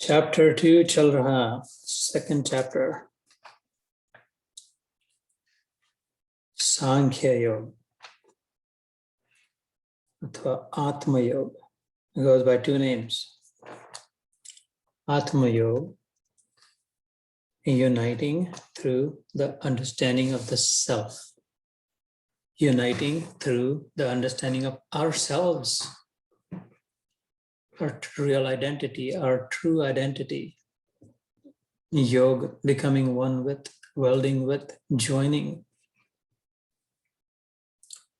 Chapter 2 चल रहा, second chapter, Sankhya Yoga अथवा Atma Yoga. It goes by two names. Atma Yoga, uniting through the understanding of the self, uniting through the understanding of ourselves, our real identity, our true identity. Yoga, becoming one with, welding with, joining,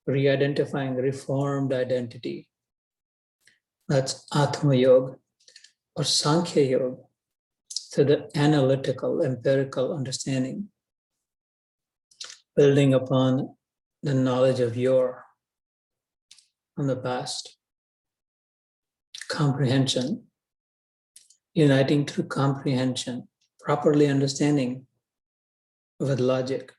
re-identifying reformed identity. That's Atma Yoga or Sankhya Yoga. So the analytical, empirical understanding, building upon the knowledge of your from the past. Comprehension, uniting through comprehension, properly understanding with logic.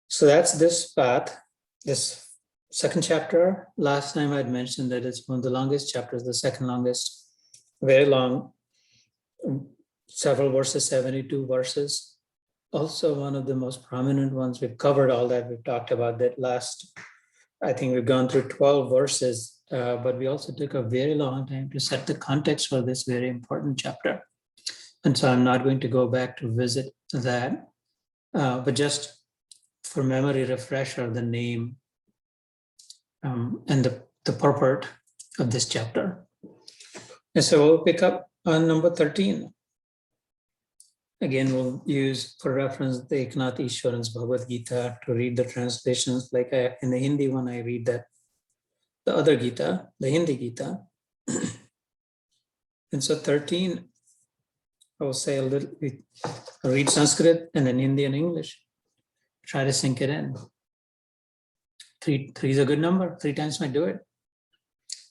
So that's this path, this second chapter. Last time I'd mentioned that it's one of the longest chapters, the second longest, very long, several verses, 72 verses. Also one of the most prominent ones. We've covered all that. We've talked about that last, I think we've gone through 12 verses, but we also took a very long time to set the context for this very important chapter. And so I'm not going to go back to visit that, but just for memory refresher, the name and the purport of this chapter. And so we'll pick up on number 13. Again, we'll use for reference the Eknath Ishwaran's BhagwadGita to read the translations. Like in the Hindi one, I read that the other Gita, the Hindi Gita. And so 13, I will say a little bit, read Sanskrit and then Hindi and English. Try to sink it in. Three is a good number. 3 times might do it.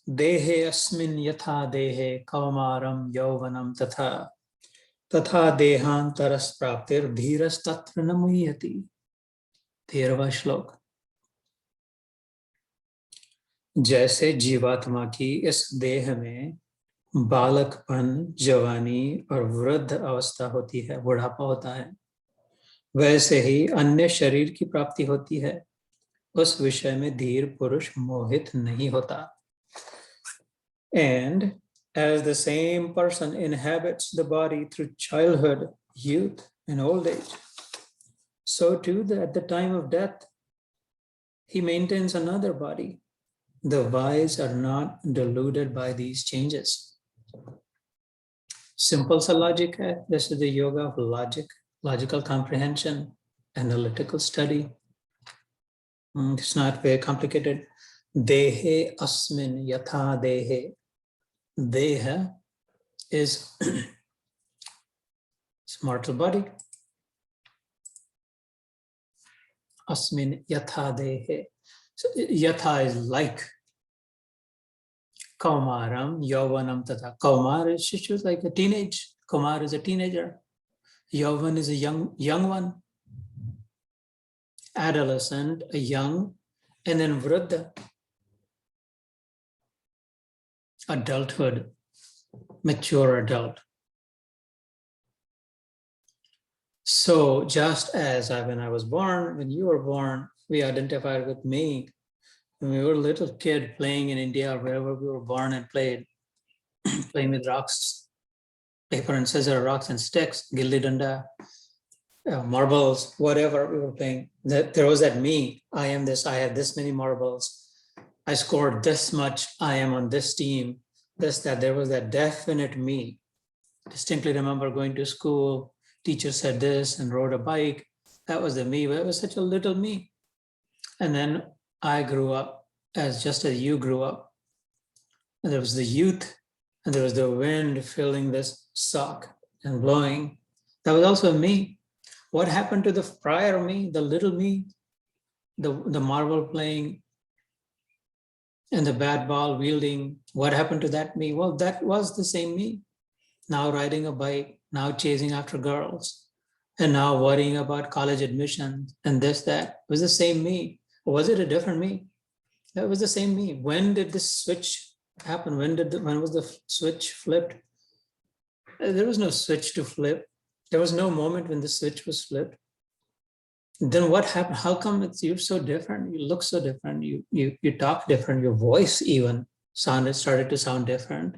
Dehe asmin yatha dehe kaumaram yauvanam tatha तथा देहांतरस प्राप्तिर धीरस तत्र न मुह्यति. 13वां श्लोक. जैसे जीवात्मा की इस देह में बालकपन, जवानी और वृद्ध अवस्था होती है, बुढ़ापा होता है, वैसे ही अन्य शरीर की प्राप्ति होती है. उस विषय में धीर पुरुष मोहित नहीं होता. And as the same person inhabits the body through childhood, youth, and old age, so too at the time of death, he maintains another body. The wise are not deluded by these changes. Simple sa logic hai. This is the yoga of logic, logical comprehension, analytical study. It's not very complicated. Dehe asmin yatha dehe. Deha is mortal body. Asmin yatha dehe. So yatha is like. Kaumaram, yauvanam tata. Kaumar is just like a teenage. Kaumar is a teenager. Yauvan is a young one. Adolescent, a young, and then vruddha. Adulthood, mature adult. So just as when I was born, when you were born, we identified with me. When we were a little kid playing in India, wherever we were born and playing with rocks, paper and scissors, rocks and sticks, gilli danda, marbles, whatever we were playing. There was that me. I am this, I have this many marbles. I scored this much, I am on this team, this, that. There was that definite me. Distinctly remember going to school, teacher said this and rode a bike. That was the me, but it was such a little me. And then I grew up just as you grew up. And there was the youth, and there was the wind filling this sock and blowing. That was also me. What happened to the prior me, the little me, the marble playing, and the bat ball wielding? What happened to that me? Well, that was the same me. Now riding a bike, now chasing after girls, and now worrying about college admissions and this, that. It was the same me. Or was it a different me? That was the same me. When did this switch happen? When was the switch flipped? there was no switch to flip. There was no moment when the switch was flipped. Then what happened? How come you're so different? You look so different. You talk different. Your voice even started to sound different.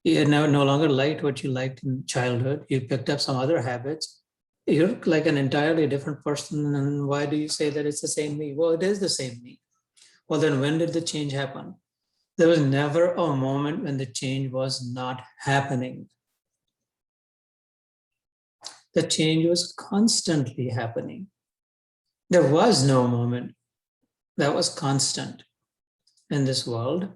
You no longer liked what you liked in childhood. You picked up some other habits. You look like an entirely different person. And why do you say that it's the same me? Well, it is the same me. Well, then when did the change happen? There was never a moment when the change was not happening. The change was constantly happening. There was no moment that was constant in this world.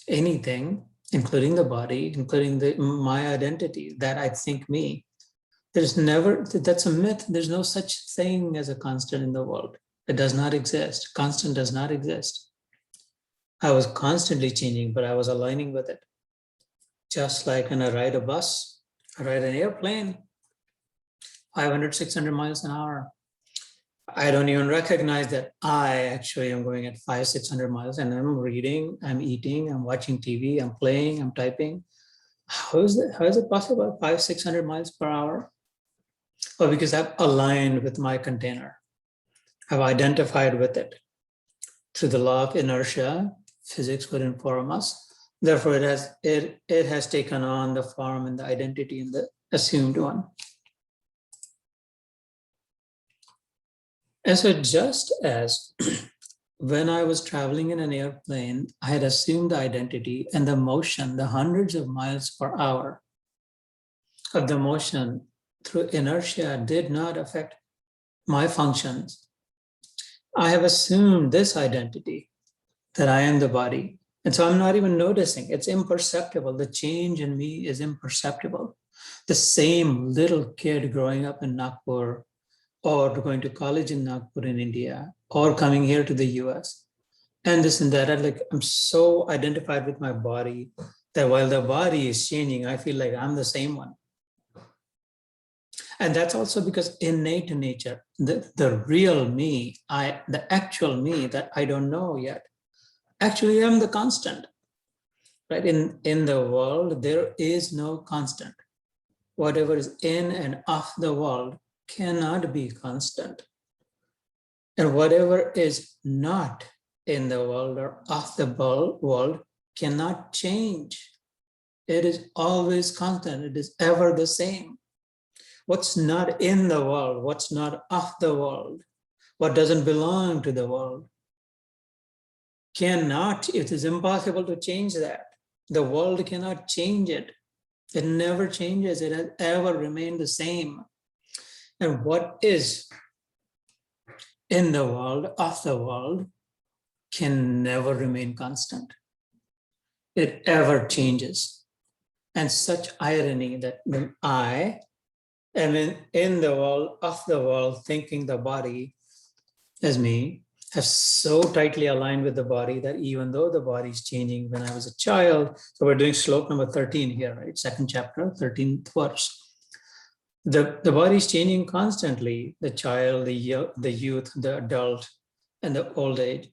Anything, including the body, including my identity, that I think me. There's never, that's a myth. There's no such thing as a constant in the world. It does not exist. Constant does not exist. I was constantly changing, but I was aligning with it. Just like when I ride a bus, I ride an airplane, 500, 600 miles an hour. I don't even recognize that I actually am going at 500, 600 miles, and I'm reading, I'm eating, I'm watching TV, I'm playing, I'm typing. How is it possible? 500, 600 miles per hour? Well, because I've aligned with my container. I've identified with it. Through the law of inertia, physics would inform us. Therefore, it has taken on the form and the identity in the assumed one. And so just as when I was traveling in an airplane, I had assumed the identity and the motion, the hundreds of miles per hour of the motion through inertia did not affect my functions. I have assumed this identity that I am the body. And so I'm not even noticing. It's imperceptible. The change in me is imperceptible. The same little kid growing up in Nagpur, or going to college in Nagpur in India, or coming here to the US, and this and that. I'm so identified with my body that while the body is changing, I feel like I'm the same one. And that's also because innate nature, the real me, the actual me that I don't know yet, actually I'm the constant, right? In the world, there is no constant. Whatever is in and of the world cannot be constant. And whatever is not in the world or of the world cannot change. It is always constant. It is ever the same. What's not in the world, what's not of the world, what doesn't belong to the world, it is impossible to change that. The world cannot change it. It never changes. It has ever remained the same. And what is in the world, of the world, can never remain constant. It ever changes. And such irony that when I am in the world, of the world, thinking the body as me, have so tightly aligned with the body that even though the body is changing when I was a child, so we're doing slope number 13 here, right? Second chapter, 13th verse. The body is changing constantly, the child, the youth, the adult, and the old age.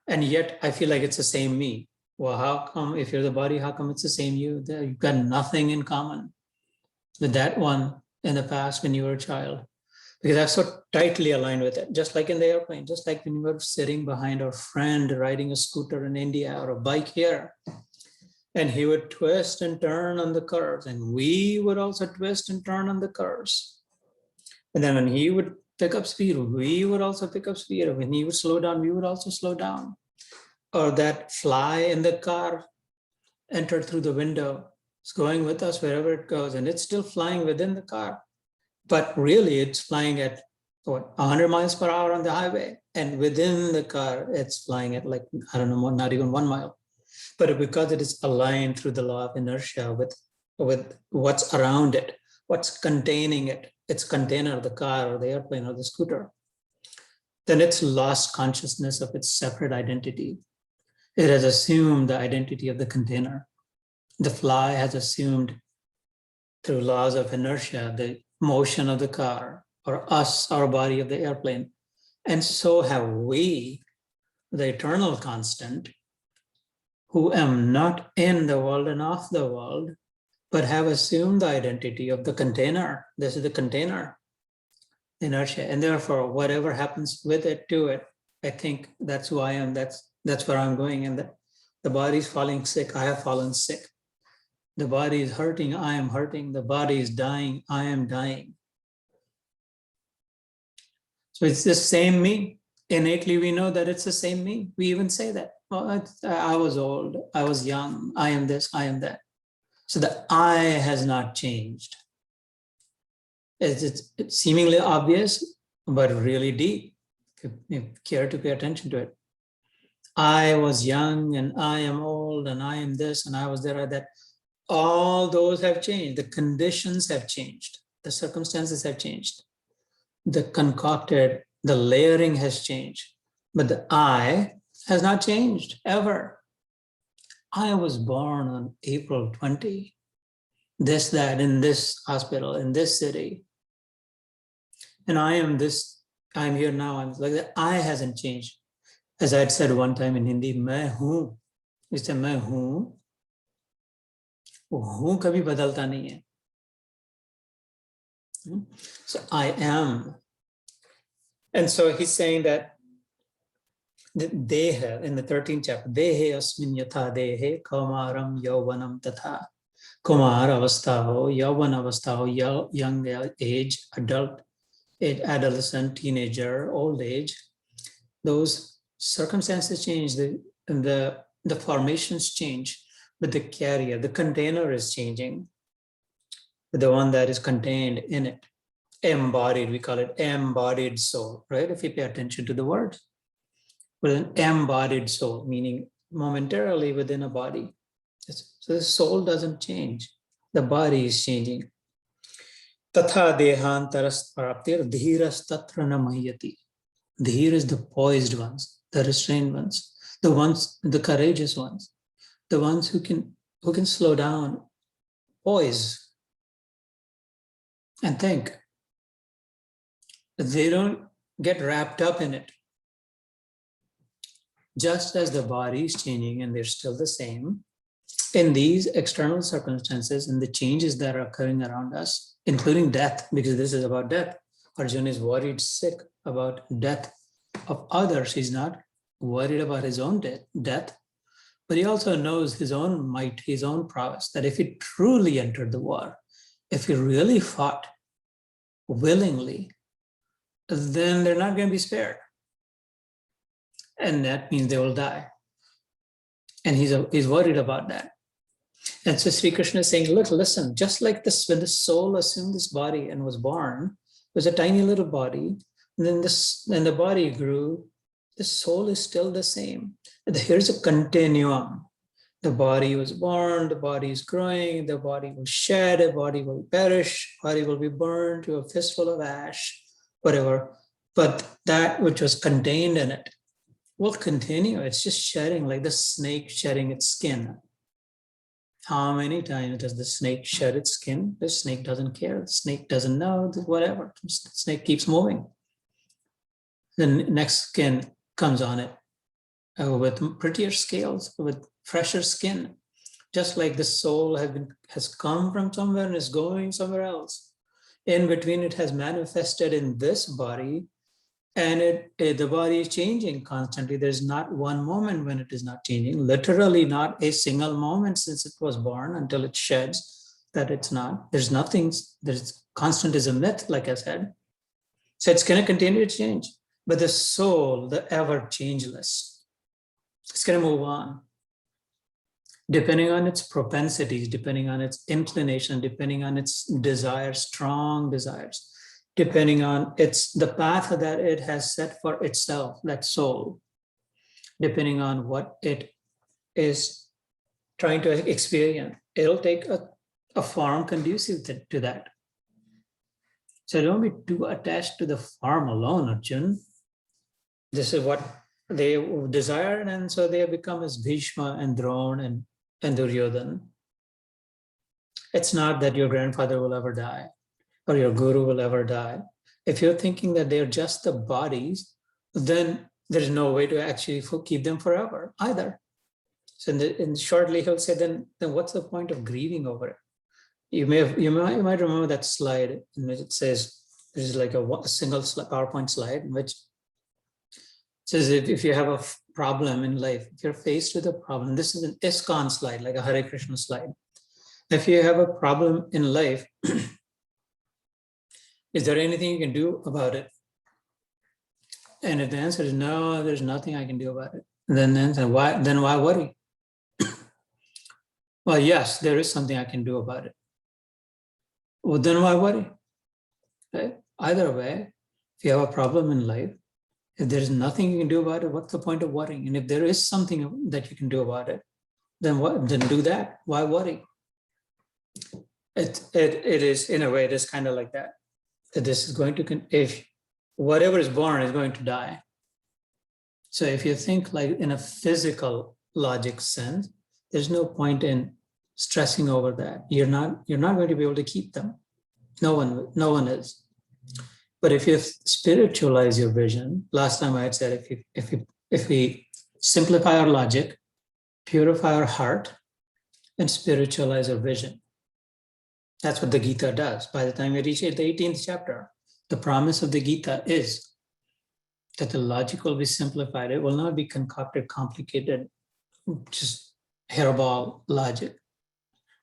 And yet I feel like it's the same me. Well, how come, if you're the body, how come it's the same you? You've got nothing in common with that one in the past when you were a child. Because I'm so tightly aligned with it, just like in the airplane, just like when you were sitting behind our friend riding a scooter in India or a bike here, and he would twist and turn on the curves, and we would also twist and turn on the curves. And then when he would pick up speed, we would also pick up speed. When he would slow down, we would also slow down. Or that fly in the car entered through the window. It's going with us wherever it goes, and it's still flying within the car. But really, it's flying at 100 miles per hour on the highway. And within the car, it's flying at I don't know, not even 1 mile. But because it is aligned through the law of inertia with what's around it, what's containing it, its container, the car or the airplane or the scooter, then it's lost consciousness of its separate identity. It has assumed the identity of the container. The fly has assumed through laws of inertia, the motion of the car, or us, our body of the airplane. And so have we, the eternal constant, who am not in the world and of the world, but have assumed the identity of the container. This is the container, inertia, and therefore whatever happens with it, to it, I think that's who I am. That's where I'm going, and the body is falling sick. I have fallen sick. The body is hurting. I am hurting. The body is dying. I am dying. So it's the same me. Innately, we know that it's the same me. We even say that. Well, I was old. I was young. I am this. I am that. So the I has not changed. It's seemingly obvious, but really deep, if you care to pay attention to it. I was young and I am old and I am this and I was there, that. All those have changed. The conditions have changed. The circumstances have changed. The concocted, the layering has changed. But the I has not changed ever. I was born on April 20. This, that, in this hospital, in this city. And I am this, I'm here now. I'm like that. I hasn't changed. As I had said one time in Hindi, मैं हूँ. You say मैं हूँ. हूँ कभी बदलता नहीं है. So I am. And so he's saying that the deha, in the 13th chapter, dehe asmin yatha dehe kaumaram yauvanam tatha. Kumar avastha ho, yauvan avastha ho, young age, adult, adolescent, teenager, old age. Those circumstances change, the formations change, but the carrier, the container is changing. The one that is contained in it. Embodied, we call it embodied soul, right? If you pay attention to the word. With an embodied soul, meaning momentarily within a body. So the soul doesn't change. The body is changing. Tatha dehantaras praptir dhiras tatra namayati. Dhir is the poised ones, the restrained ones, the courageous ones, the ones who can slow down, poise, and think. They don't get wrapped up in it. Just as the body is changing and they're still the same, in these external circumstances and the changes that are occurring around us, including death, because this is about death. Arjuna is worried sick about death of others. He's not worried about his own death, but he also knows his own might, his own prowess, that if he truly entered the war, if he really fought willingly, then they're not going to be spared. And that means they will die. And he's worried about that. And so Sri Krishna is saying, look, listen, just like this, when the soul assumed this body and was born, it was a tiny little body, and then the body grew, the soul is still the same. Here's a continuum. The body was born, the body is growing, the body will shed, the body will perish, the body will be burned to a fistful of ash, whatever. But that which was contained in it will continue. It's just shedding, like the snake shedding its skin. How many times does the snake shed its skin? The snake doesn't care. The snake doesn't know, whatever. The snake keeps moving. The next skin comes on it with prettier scales, with fresher skin. Just like the soul has come from somewhere and is going somewhere else. In between, it has manifested in this body, and the body is changing constantly. There's not one moment when it is not changing, literally not a single moment since it was born until it sheds that it's not. There's nothing, there's constant is a myth, like I said. So it's going to continue to change. But the soul, the ever changeless, it's going to move on. Depending on its propensities, depending on its inclination, depending on its desires, strong desires, depending on the path that it has set for itself, that soul, depending on what it is trying to experience, it'll take a form conducive to that. So don't be too attached to the form alone, Arjun. This is what they desired, and so they have become as Bhishma and Drona and Duryodhana. It's not that your grandfather will ever die, or your guru will ever die. If you're thinking that they're just the bodies, then there's no way to actually keep them forever either. So shortly he'll say, then what's the point of grieving over it? You might remember that slide in which it says there's like a single PowerPoint slide in which it says if you have a problem in life, if you're faced with a problem, this is an ISKCON slide, like a Hare Krishna slide. If you have a problem in life, is there anything you can do about it? And if the answer is no, there's nothing I can do about it, then why worry? Well, yes, there is something I can do about it. Well, then why worry? Right? Either way, if you have a problem in life, if there is nothing you can do about it, what's the point of worrying? And if there is something that you can do about it, then what? Then do that. Why worry? It is, in a way, it is kind of like that. That this is going to, if whatever is born is going to die. So if you think like in a physical logic sense, there's no point in stressing over that. You're not going to be able to keep them. No one is. But if you spiritualize your vision, last time I had said, if we simplify our logic, purify our heart, and spiritualize our vision, that's what the Gita does. By the time we reach the 18th chapter, the promise of the Gita is that the logic will be simplified. It will not be concocted, complicated, just hairball logic.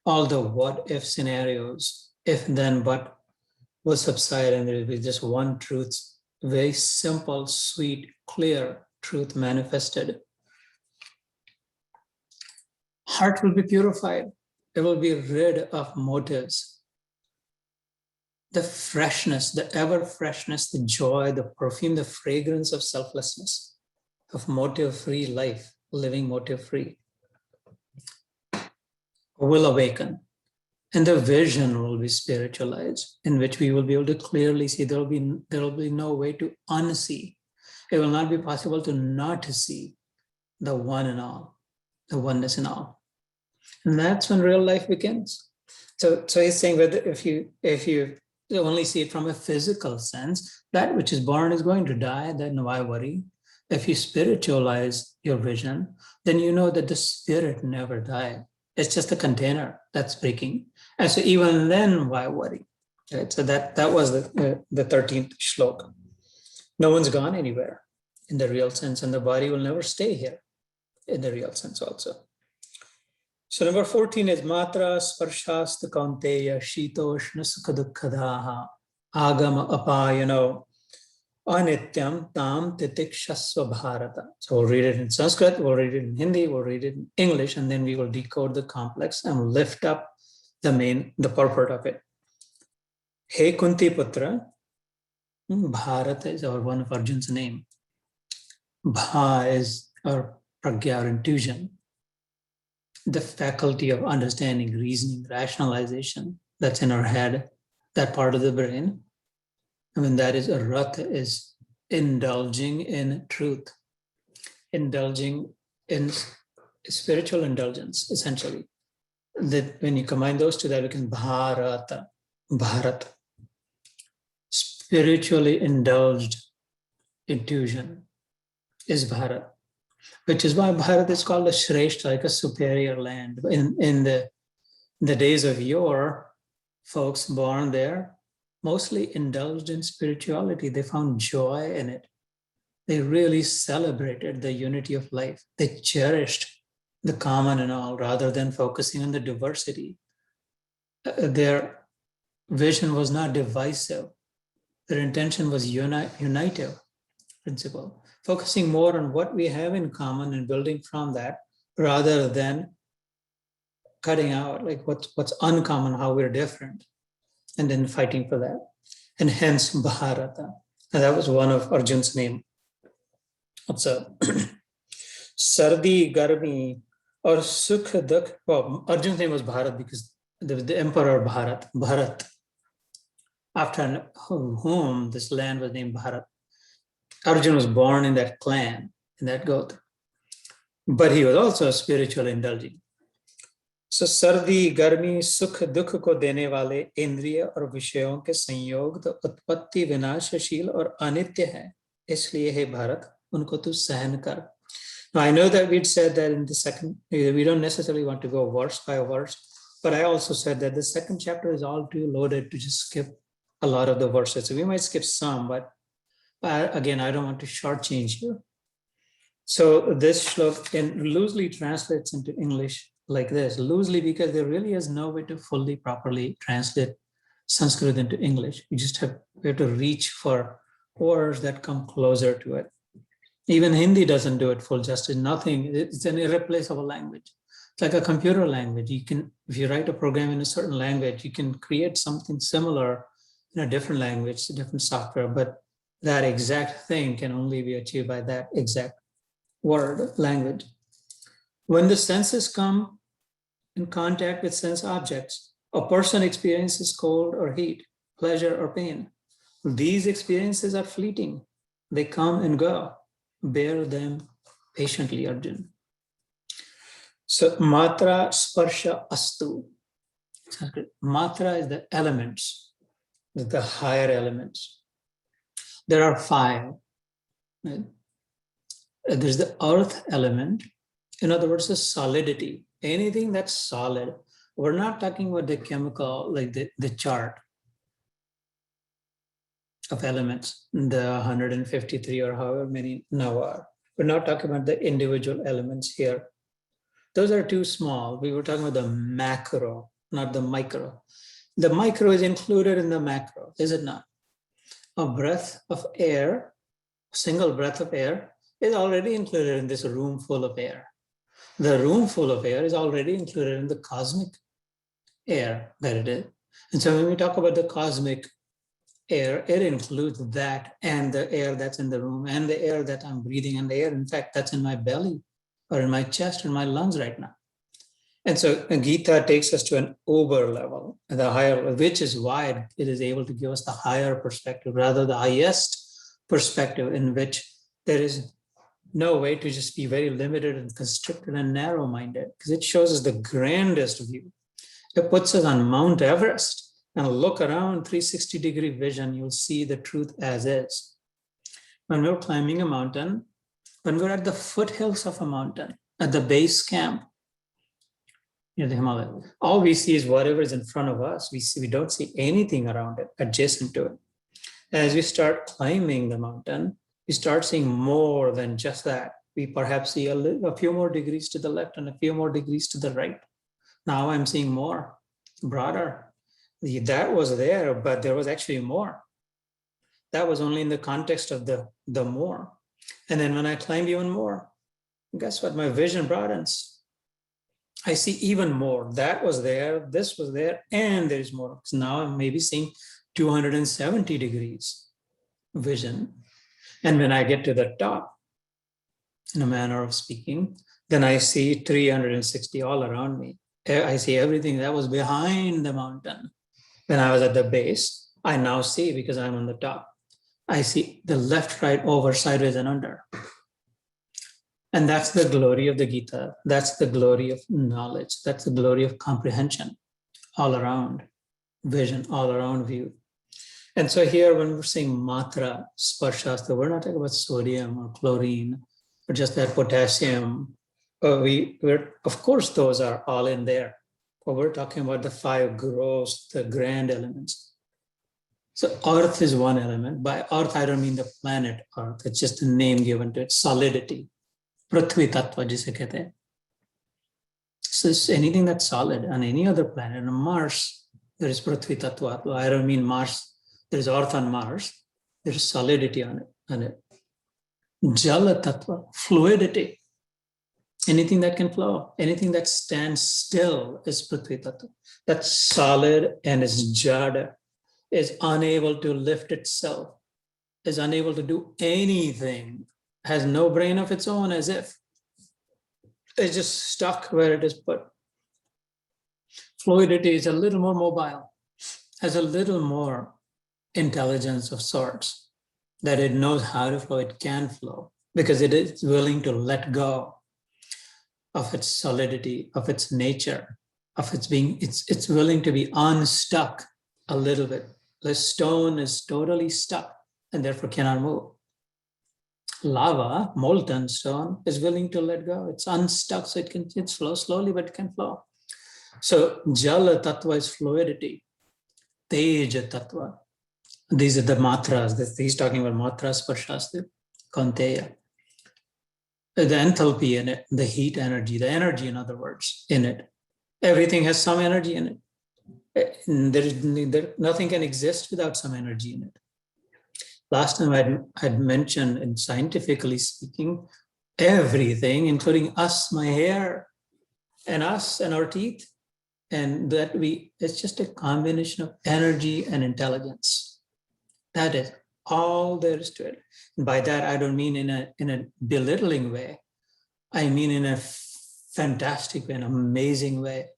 All the what-if scenarios, if then but, will subside, and there will be just one truth, very simple, sweet, clear truth manifested. Heart will be purified. It will be rid of motives. The freshness, the ever freshness, the joy, the perfume, the fragrance of selflessness, of motive-free life, living motive-free, will awaken. And the vision will be spiritualized, in which we will be able to clearly see. There will be no way to unsee. It will not be possible to not see the one and all, the oneness in all. And that's when real life begins. So he's saying that if you only see it from a physical sense, that which is born is going to die, then why worry? If you spiritualize your vision, then you know that the spirit never died. It's just a container that's breaking. And so even then, why worry? Right? So that was the 13th shloka. No one's gone anywhere in the real sense, and the body will never stay here in the real sense also. So number 14 is matra sparshasta kaunteya shitoshna sukhadukkadaha agama apayano anityam tam titikshasva bharata. So we'll read it in Sanskrit, we'll read it in Hindi, we'll read it in English, and then we will decode the complex and lift up the purport of it. Hey Kunti Putra, Bharata is one of Arjun's name. Bha is our pragya, or intuition, the faculty of understanding, reasoning, rationalization that's in our head, that part of the brain. I mean, that is rata, is indulging in truth, indulging in spiritual indulgence, essentially. That when you combine those two, that becomes Bharata, Bharat. Spiritually indulged intuition is Bharat, which is why Bharat is called a Shreshta, like a superior land. In the days of yore, folks born there mostly indulged in spirituality. They found joy in it. They really celebrated the unity of life. They cherished the common and all, rather than focusing on the diversity. Their vision was not divisive. Their intention was unitive principle, focusing more on what we have in common and building from that, rather than cutting out like what's uncommon, how we're different, and then fighting for that. And hence Bharata. And that was one of Arjun's name. So Sardi, Garmi, or Sukh, Dukh. Well, Arjun's name was Bharat because there was the emperor Bharat, after whom this land was named Bharat. Arjun was born in that clan, in that Gotra. But he was also spiritually indulging. So सर्दी गर्मी सुख दुख को देने वाले इंद्रिय और विषयों के संयोग तो उत्पत्ति विनाशशील और अनित्य है, इसलिए हे भारत उनको तू सहन कर. Now I know that we'd said that in the second, we don't necessarily want to go verse by verse, But I also said that the second chapter is all too loaded to just skip a lot of the verses. So we might skip some, but again, I don't want to shortchange you. So this shlok loosely translates into English like this, loosely because there really is no way to fully properly translate Sanskrit into English. We have to reach for words that come closer to it. Even Hindi doesn't do it full justice. Nothing. It's an irreplaceable language. It's like a computer language. You can, if you write a program in a certain language, you can create something similar in a different language, a different software, but that exact thing can only be achieved by that exact word, language. When the senses come in contact with sense objects, a person experiences cold or heat, pleasure or pain. These experiences are fleeting. They come and go. Bear them patiently, Arjun. So matra sparsha astu. Matra is the elements, the higher elements. There are 5. Right? There's the earth element. In other words, the solidity. Anything that's solid. We're not talking about the chemical, like the chart of elements, the 153 or however many now are. We're not talking about the individual elements here. Those are too small. We were talking about the macro, not the micro. The micro is included in the macro, is it not? A breath of air, single breath of air, is already included in this room full of air. The room full of air is already included in the cosmic air that it is. And so when we talk about the cosmic air, it includes that and the air that's in the room and the air that I'm breathing and the air, in fact, that's in my belly or in my chest or my lungs right now. And so Gita takes us to an uber level, the higher, which is why it is able to give us the higher perspective, rather the highest perspective, in which there is no way to just be very limited and constricted and narrow-minded, because it shows us the grandest view. It puts us on Mount Everest and look around 360-degree vision, you'll see the truth as is. When we're climbing a mountain, when we're at the foothills of a mountain, at the base camp, near the Himalaya, all we see is whatever is in front of us. We don't see anything around it, adjacent to it. As we start climbing the mountain, we start seeing more than just that. We perhaps see a few more degrees to the left and a few more degrees to the right. Now I'm seeing more, broader. That was there, but there was actually more. That was only in the context of the more. And then when I climbed even more, guess what? My vision broadens. I see even more. That was there, this was there, and there's more. So now I'm maybe seeing 270 degrees vision. And when I get to the top, in a manner of speaking, then I see 360 all around me. I see everything that was behind the mountain. When I was at the base, I now see, because I'm on the top, I see the left, right, over, sideways, and under. And that's the glory of the Gita. That's the glory of knowledge. That's the glory of comprehension, all around vision, all around view. And so here, when we're saying matra, sparshastra, we're not talking about sodium or chlorine, or just that potassium. Of course, those are all in there. But we're talking about the 5 gross, the grand elements. So earth is one element. By earth, I don't mean the planet earth. It's just a name given to it, solidity. Prithvi tattva, jise kehte hain. So it's anything that's solid. On any other planet, on Mars, there is Prithvi tattva. I don't mean Mars. There is earth on Mars. There is solidity on it. Jala tattva, fluidity. Anything that can flow, anything that stands still is Prithvi tattva. That's solid and is jada, is unable to lift itself, is unable to do anything, has no brain of its own, as if it's just stuck where it is put. Fluidity is a little more mobile, has a little more intelligence of sorts, that it knows how to flow, it can flow, because it is willing to let go of its solidity, of its nature, of its being, it's willing to be unstuck a little bit. The stone is totally stuck and therefore cannot move. Lava, molten stone, is willing to let go. It's unstuck, so it flows slowly, but it can flow. So Jala Tattva is fluidity. Teja Tattva. These are the matras. He's talking about matras for Shastra. Kanteya. The enthalpy in it, the heat energy, the energy, in other words, in it. Everything has some energy in it. Nothing can exist without some energy in it. Last time I'd mentioned, and scientifically speaking, everything, including us, my hair, and us, and our teeth, and that it's just a combination of energy and intelligence. That is all there is to it. And by that, I don't mean in a belittling way. I mean in a fantastic way, an amazing way.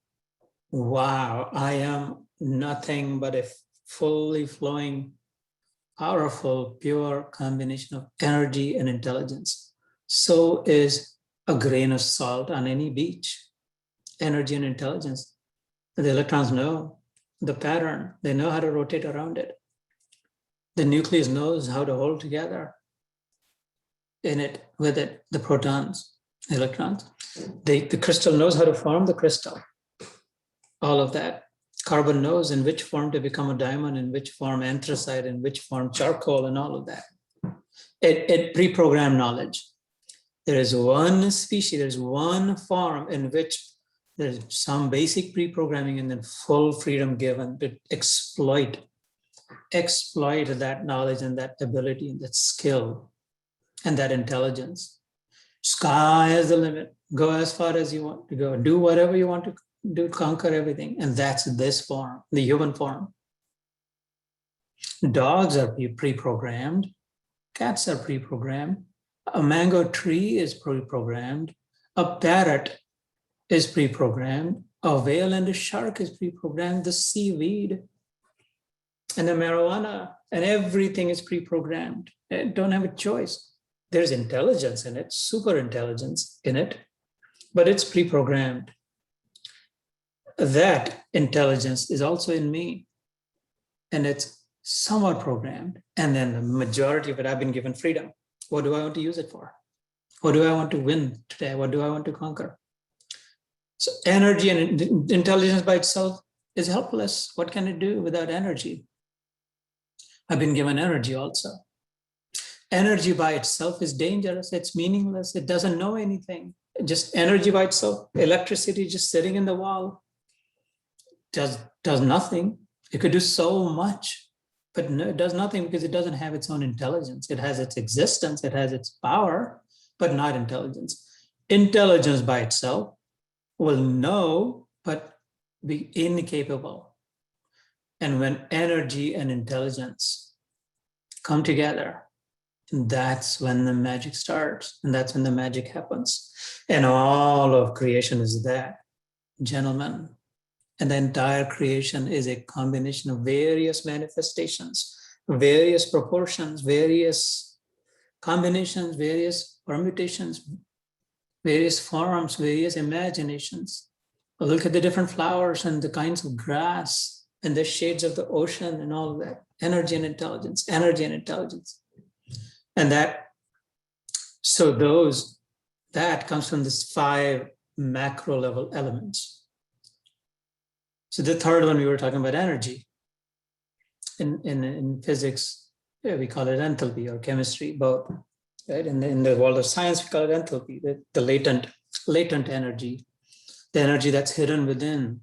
Wow, I am nothing but a fully flowing, powerful, pure combination of energy and intelligence. So is a grain of salt on any beach. Energy and intelligence. The electrons know the pattern. They know how to rotate around it. The nucleus knows how to hold together in it, with it, the protons, electrons. The crystal knows how to form the crystal. All of that. Carbon knows in which form to become a diamond, in which form anthracite, in which form charcoal, and all of that. It pre-programmed knowledge. There is one species, there's one form in which there's some basic pre-programming and then full freedom given to exploit that knowledge and that ability and that skill and that intelligence. Sky is the limit. Go as far as you want to go. Do whatever you want to do, conquer everything. And that's this form, the human form. Dogs are pre-programmed. Cats are pre-programmed. A mango tree is pre-programmed. A parrot is pre-programmed. A whale and a shark is pre-programmed. The seaweed and the marijuana and everything is pre-programmed. They don't have a choice. There's intelligence in it, super intelligence in it, but it's pre-programmed. That intelligence is also in me, and it's somewhat programmed. And then the majority of it, I've been given freedom. What do I want to use it for? What do I want to win today? What do I want to conquer? So energy and intelligence by itself is helpless. What can it do without energy? I've been given energy also. Energy by itself is dangerous. It's meaningless. It doesn't know anything. Just energy by itself, electricity just sitting in the wall, does nothing. It could do so much, but no, it does nothing because it doesn't have its own intelligence. It has its existence, it has its power, but not intelligence. Intelligence by itself will know, but be incapable. And when energy and intelligence come together, that's when the magic starts, and that's when the magic happens. And all of creation is that, gentlemen. And the entire creation is a combination of various manifestations, various proportions, various combinations, various permutations, various forms, various imaginations. Look at the different flowers and the kinds of grass and the shades of the ocean and all of that. Energy and intelligence, energy and intelligence. And that comes from these 5 macro level elements. So the third one, we were talking about energy. In physics, we call it enthalpy, or chemistry, both. Right? In the world of science, we call it enthalpy, the latent energy, the energy that's hidden within.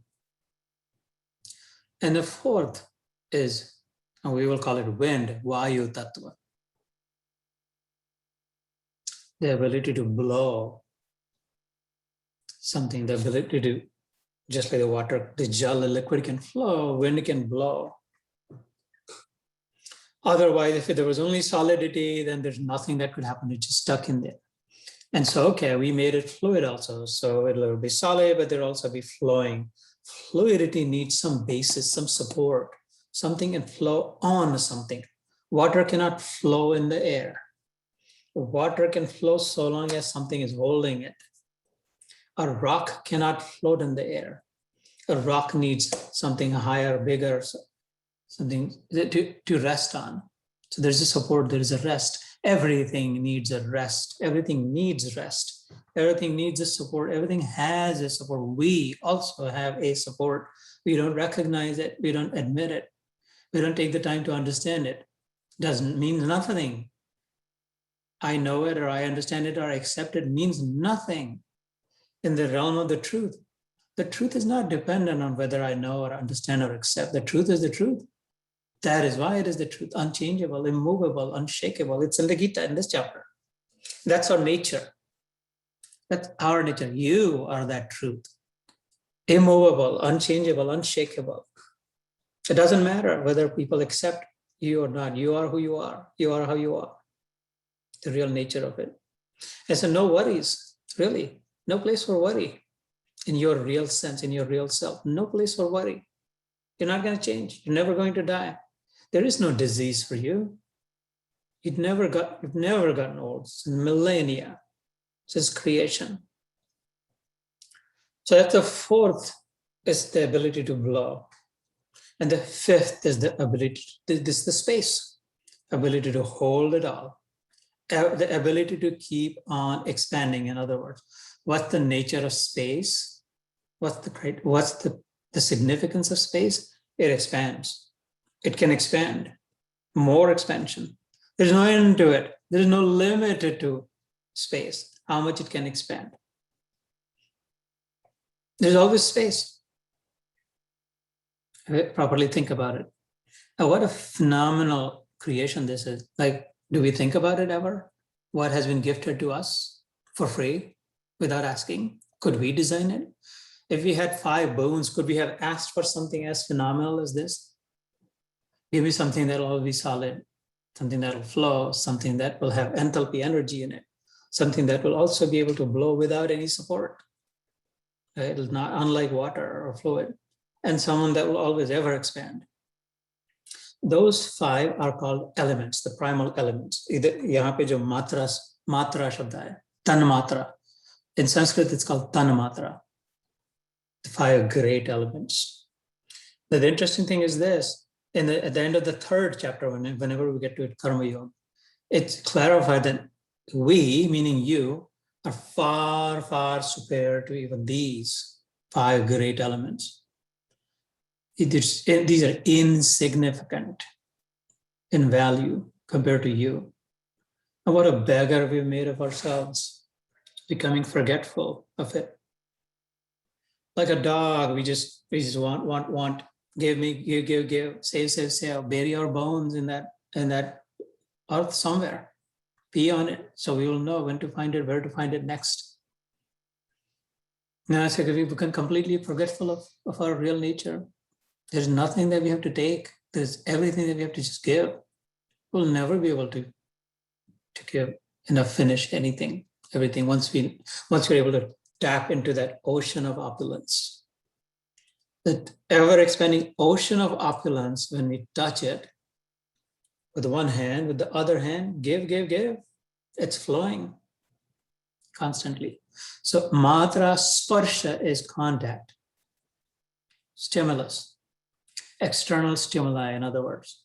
And the fourth is, and we will call it wind, Vayu Tattva. The ability to blow something, the ability to, just like the water, the jal, the liquid can flow, wind can blow. Otherwise, if there was only solidity, then there's nothing that could happen. It's just stuck in there. And so, okay, we made it fluid also. So it'll be solid, but there'll also be flowing. Fluidity needs some basis, some support. Something can flow on something. Water cannot flow in the air. Water can flow so long as something is holding it. A rock cannot float in the air. A rock needs something higher, bigger, something to rest on. So there's a support, there is a rest. Everything needs a rest. Everything needs rest. Everything needs a support. Everything has a support. We also have a support. We don't recognize it. We don't admit it. We don't take the time to understand it. Doesn't mean nothing. I know it or I understand it or I accept it means nothing in the realm of the truth. The truth is not dependent on whether I know or understand or accept. The truth is the truth. That is why it is the truth, unchangeable, immovable, unshakable. It's in the Gita in this chapter. That's our nature. That's our nature. You are that truth. Immovable, unchangeable, unshakable. It doesn't matter whether people accept you or not. You are who you are. You are how you are. The real nature of it. And so no worries, really. No place for worry in your real sense, in your real self. No place for worry. You're not going to change. You're never going to die. There is no disease for you. You've never gotten old. It's millennia since creation. So that's the fourth is the ability to blow. And the fifth is the ability, this is the space, ability to hold it all. The ability to keep on expanding, in other words. What's the nature of space? What's the significance of space? It expands. It can expand, more expansion. There's no end to it. There's no limit to space, how much it can expand. There's always space. Properly think about it. What a phenomenal creation this is. Like, do we think about it ever? What has been gifted to us for free without asking? Could we design it? If we had 5 bones, could we have asked for something as phenomenal as this? Give me something that will all be solid, something that will flow, something that will have enthalpy energy in it, something that will also be able to blow without any support. It is not unlike water or fluid, and someone that will always ever expand. Those 5 are called elements, the primal elements. यहाँ पे जो मात्रा शब्द है, tan matra. In Sanskrit, it's called tan matra. The 5 great elements. Now, the interesting thing is this. At the end of the 3rd chapter, whenever we get to it, Karma Yoga, it's clarified that we, meaning you, are far, far superior to even these 5 great elements. These are insignificant in value compared to you. And what a beggar we've made of ourselves, becoming forgetful of it. Like a dog, we just want. Give, save, bury our bones in that earth somewhere. Pee on it, so we will know when to find it, where to find it next. Now, so we become completely forgetful of our real nature. There's nothing that we have to take. There's everything that we have to just give. We'll never be able to give enough, finish anything, everything once we're able to tap into that ocean of opulence. That ever-expanding ocean of opulence, when we touch it with one hand, with the other hand, give. It's flowing constantly. So matra sparsha is contact, stimulus, external stimuli, in other words.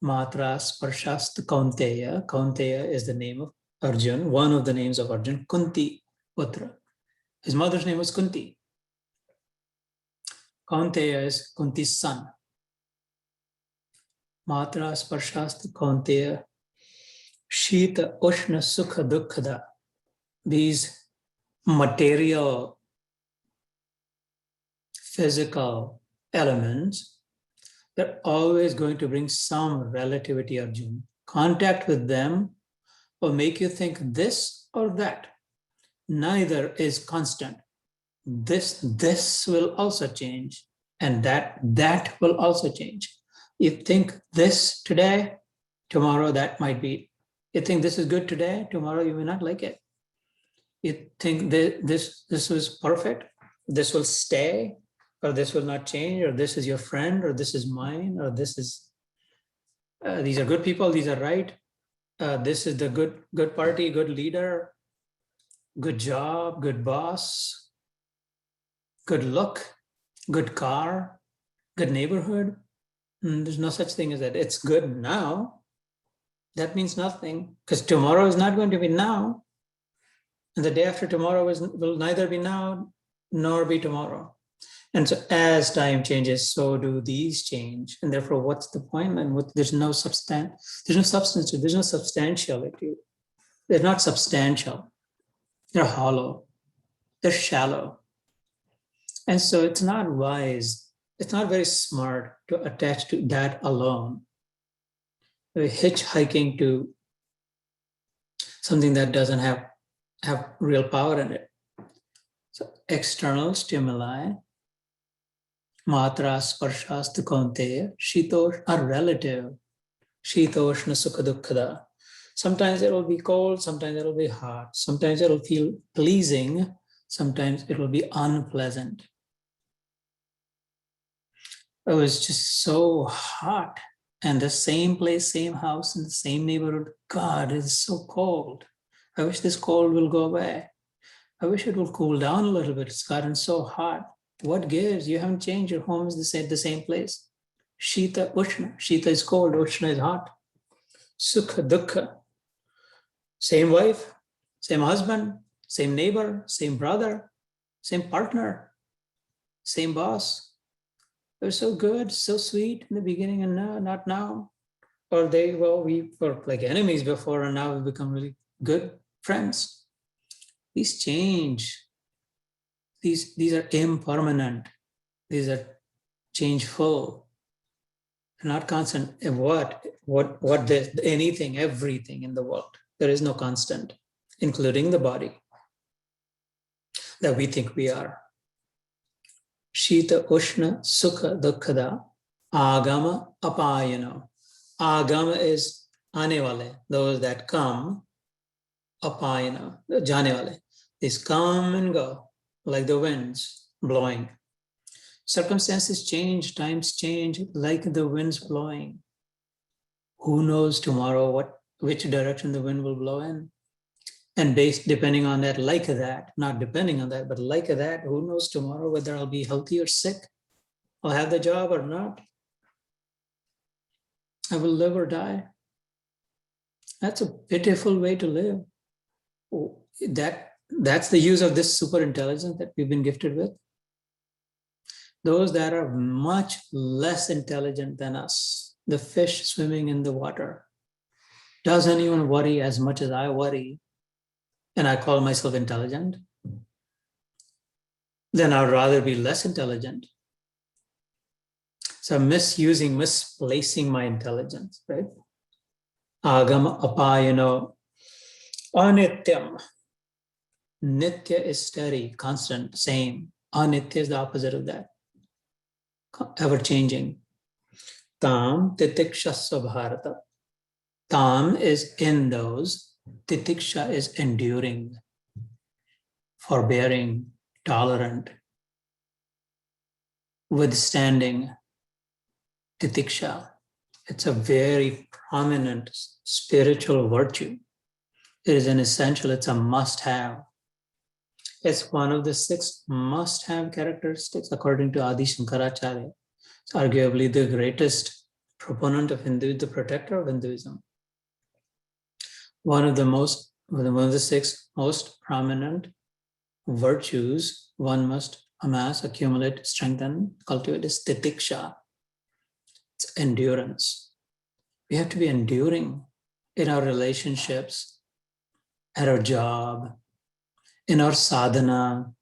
Matra sparshast kaunteya. Kaunteya is the name of Arjun, one of the names of Arjun, Kunti Putra. His mother's name was Kunti. Kaunteya is Kunti's son. Matra sparshast kaunteya. Shita ushna sukha dukkhada. These material, physical elements, they're always going to bring some relativity, Arjun. Contact with them will make you think this or that. Neither is constant. This will also change, and that will also change. You think this today, tomorrow that might be. You think this is good today, tomorrow you may not like it. You think this was perfect, this will stay, or this will not change, or this is your friend, or this is mine, or this is these are good people, these are right. This is the good party, good leader, good job, good boss, good look, good car, good neighborhood. There's no such thing as that. It's good now. that means nothing, because tomorrow is not going to be now. And the day after tomorrow will neither be now nor be tomorrow. And so as time changes, so do these change. And therefore, what's the point? And there's no substance, there's no substantiality. They're not substantial. They're hollow. They're shallow. And so it's not wise, it's not very smart to attach to that alone. We're hitchhiking to something that doesn't have real power in it. So external stimuli, matra, sparshas, kaunteya, shitosh are relative. Shitoshna sukha dukkhada. Sometimes it will be cold, sometimes it will be hot, sometimes it will feel pleasing, sometimes it will be unpleasant. It was just so hot, and the same place, same house, in the same neighborhood. God, it's so cold. I wish this cold will go away. I wish it will cool down a little bit. It's gotten so hot. What gives? You haven't changed. Your home is the same place. Shita, Ushna. Shita is cold, Ushna is hot. Sukha, Dukkha. Same wife, same husband, same neighbor, same brother, same partner, same boss. They're so good, so sweet in the beginning, and now, not now. Or we were like enemies before, and now we've become really good friends. These change. These are impermanent. These are changeful. They're not constant. Anything, everything in the world. There is no constant, including the body that we think we are. Shita, Ushna, Sukha, Dukkhada, Agama, Apayano. Agama is aane wale, those that come. Apayana, jane wale. These come and go like the winds blowing. Circumstances change, times change like the winds blowing. Who knows tomorrow which direction the wind will blow in? And depending on that, like that, not depending on that, but like that, who knows tomorrow whether I'll be healthy or sick? I'll have the job or not? I will live or die. That's a pitiful way to live. That's the use of this super intelligence that we've been gifted with. Those that are much less intelligent than us, the fish swimming in the water, doesn't even worry as much as I worry, and I call myself intelligent, then I'd rather be less intelligent. So I'm misplacing my intelligence, right? Agama apayano anityam. Nitya is steady, constant, same. Anitya is the opposite of that. Ever-changing. Tam titikshasva bharata. Tam is in those. Titiksha is enduring, forbearing, tolerant, withstanding. Titiksha. It's a very prominent spiritual virtue. It is an essential, it's a must-have. It's one of the 6 must-have characteristics according to Adi Shankaracharya. It's arguably the greatest proponent of Hinduism, the protector of Hinduism. One of the 6 most prominent virtues one must amass, accumulate, strengthen, cultivate is titiksha. It's endurance. We have to be enduring in our relationships, at our job, in our sadhana,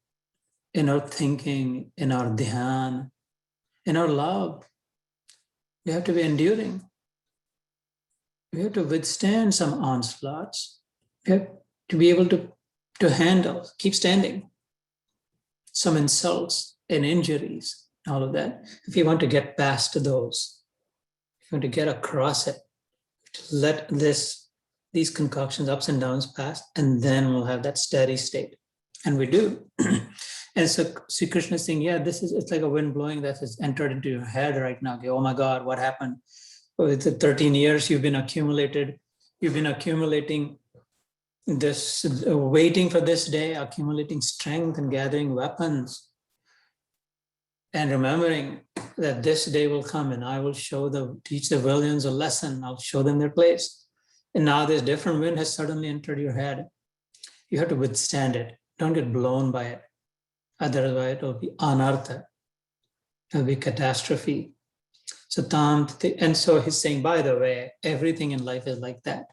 in our thinking, in our dhyan, in our love. We have to be enduring. We have to withstand some onslaughts. We have to be able to handle, keep standing some insults and injuries, all of that. If you want to get past those, if you want to get across it, to let these concoctions, ups and downs pass, and then we'll have that steady state. And we do. And so Sri Krishna is saying, yeah, it's like a wind blowing that has entered into your head right now. Okay, oh my God, what happened? With the 13 years you've been accumulating this, waiting for this day, accumulating strength and gathering weapons. And remembering that this day will come and I will teach the Valians a lesson. I'll show them their place. And now this different wind has suddenly entered your head. You have to withstand it. Don't get blown by it. Otherwise, it will be anartha. It will be catastrophe. So and so he's saying, by the way, everything in life is like that.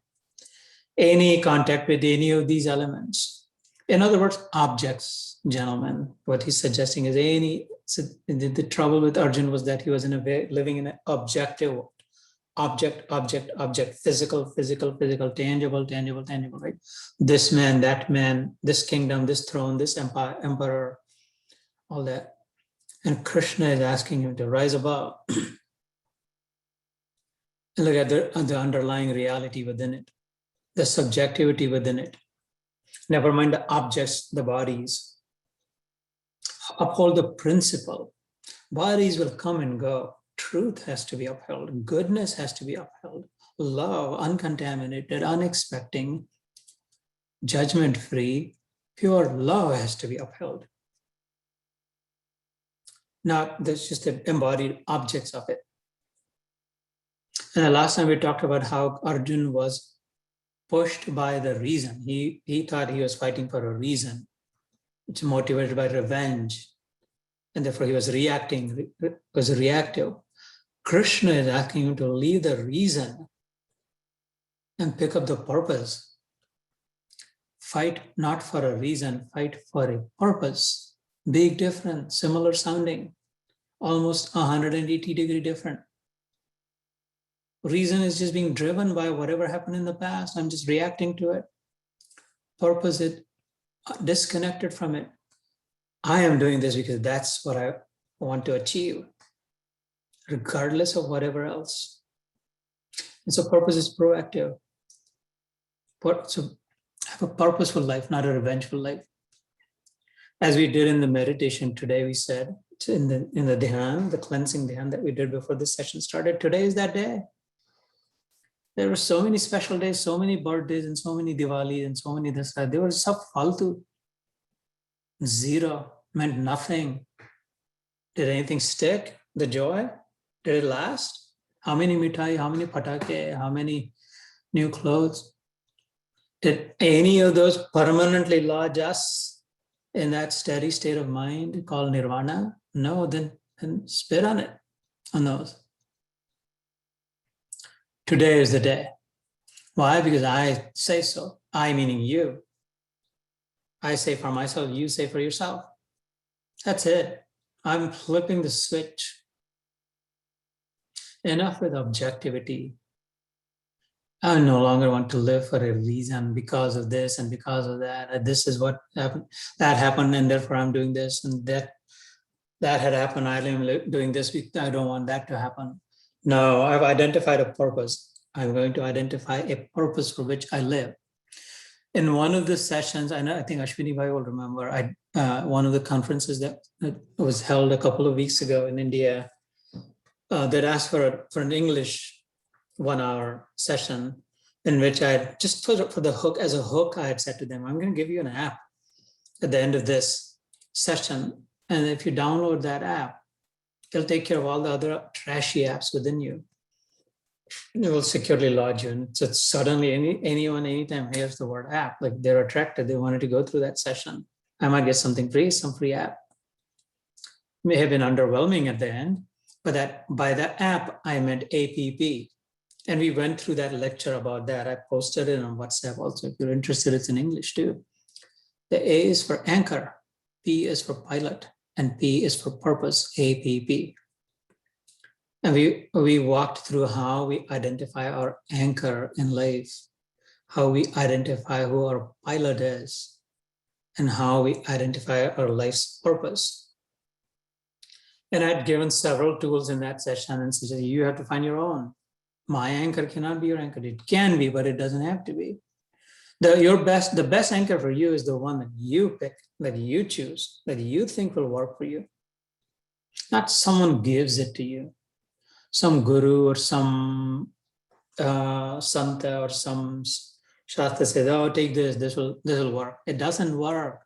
Any contact with any of these elements. In other words, objects, gentlemen. What he's suggesting is so the trouble with Arjun was that he was living in an objective world. Object, physical, tangible, right? This man, this kingdom, this throne, this emperor, all that. And Krishna is asking him to rise above and look at the underlying reality within it, the subjectivity within it. Never mind the objects, the bodies. Uphold the principle. Bodies will come and go. Truth has to be upheld. Goodness has to be upheld. Love, uncontaminated, unexpecting, judgment-free, pure love has to be upheld. Not there's just the embodied objects of it. And the last time we talked about how Arjun was pushed by the reason. He thought he was fighting for a reason. It's motivated by revenge. And therefore he was reactive. Krishna is asking him to leave the reason and pick up the purpose. Fight not for a reason, fight for a purpose. Big difference, similar sounding, almost 180-degree different. Reason is just being driven by whatever happened in the past. I'm just reacting to it. Purpose is disconnected from it. I am doing this because that's what I want to achieve, regardless of whatever else. And so purpose is proactive. So have a purposeful life, not a revengeful life. As we did in the meditation today, we said in the dhyan, the cleansing dhyan that we did before this session started, today is that day. There were so many special days, so many birthdays, and so many Diwali, and so many this, that. They were sab faltu. Zero, meant nothing. Did anything stick? The joy? Did it last? How many mithai, how many patake, how many new clothes? Did any of those permanently lodge us in that steady state of mind called nirvana? No, then spit on it, on those. Today is the day. Why? Because I say so. I meaning you. I say for myself, you say for yourself. That's it. I'm flipping the switch. Enough with objectivity. I no longer want to live for a reason because of this and because of that. This is what happened, that happened, and therefore I'm doing this, and that had happened. I am doing this. I don't want that to happen. No, I've identified a purpose. I'm going to identify a purpose for which I live. In one of the sessions, I think Ashwini Bhai will remember, one of the conferences that was held a couple of weeks ago in India, that asked for an English 1-hour session, in which I just for the hook, as a hook, I had said to them, I'm going to give you an app at the end of this session. And if you download that app, it'll take care of all the other trashy apps within you. It will securely lodge you. And so suddenly anyone, anytime hears the word app, like they're attracted, they wanted to go through that session. I might get something free, some free app. May have been underwhelming at the end, but that by the app, I meant APP. And we went through that lecture about that. I posted it on WhatsApp also. If you're interested, it's in English too. The A is for anchor, P is for pilot, and P is for purpose, APP. And we walked through how we identify our anchor in life, how we identify who our pilot is, and how we identify our life's purpose. And I'd given several tools in that session and said, you have to find your own. My anchor cannot be your anchor. It can be, but it doesn't have to be. The best anchor for you is the one that you pick, that you choose, that you think will work for you. Not someone gives it to you. Some guru or some santa or some shastra says, oh, take this will work. It doesn't work.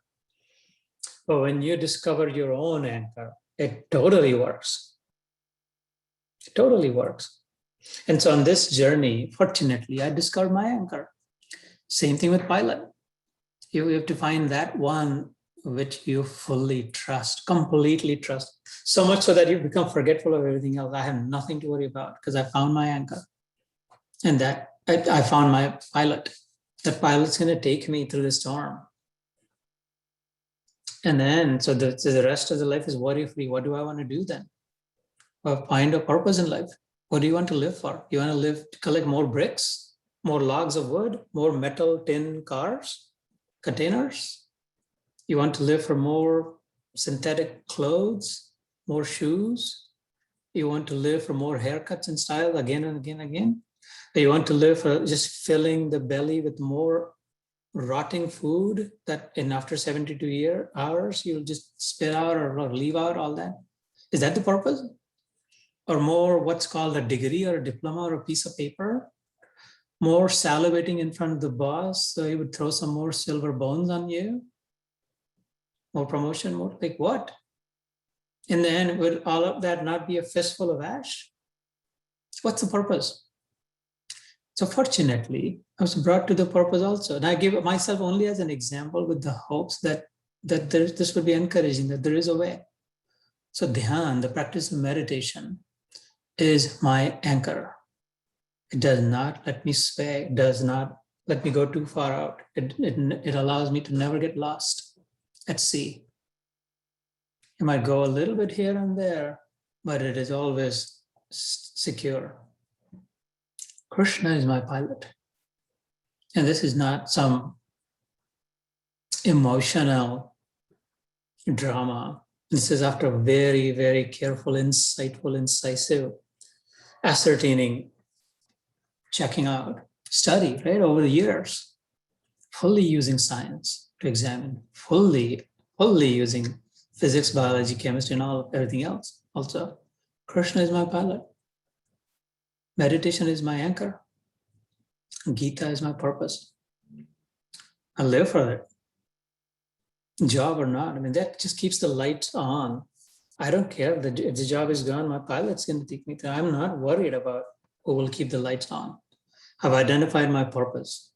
But when you discover your own anchor, it totally works. It totally works. And so on this journey, fortunately, I discovered my anchor. Same thing with pilot. You have to find that one which you fully trust, completely trust, so much so that you become forgetful of everything else. I have nothing to worry about because I found my anchor. And that I found my pilot. That pilot's going to take me through the storm. And then, so the rest of the life is worry-free. What do I want to do then? Well, find a purpose in life. What do you want to live for? You want to live to collect more bricks, more logs of wood, more metal, tin cars, containers? You want to live for more synthetic clothes, more shoes? You want to live for more haircuts and styles again and again and again? Or you want to live for just filling the belly with more rotting food that in after 72 hours, you'll just spit out or leave out all that? Is that the purpose? Or more what's called a degree or a diploma or a piece of paper? More salivating in front of the boss so he would throw some more silver bones on you? More promotion, more like what? In the end, will all of that not be a fistful of ash? What's the purpose? So fortunately, I was brought to the purpose also. And I give myself only as an example with the hopes that this would be encouraging, that there is a way. So dhyan, the practice of meditation, is my anchor. It does not let me sway, it does not let me go too far out. It allows me to never get lost at sea. You might go a little bit here and there, but it is always secure. Krishna is my pilot. And this is not some emotional drama. This is after very, very careful, insightful, incisive ascertaining, checking out, study, right, over the years, fully using science to examine, fully using physics, biology, chemistry, and everything else. Also, Krishna is my pilot. Meditation is my anchor. Gita is my purpose. I live for it. Job or not, I mean, that just keeps the lights on. I don't care if the job is gone, my pilot's going to take me through. I'm not worried about who will keep the lights on. I've identified my purpose.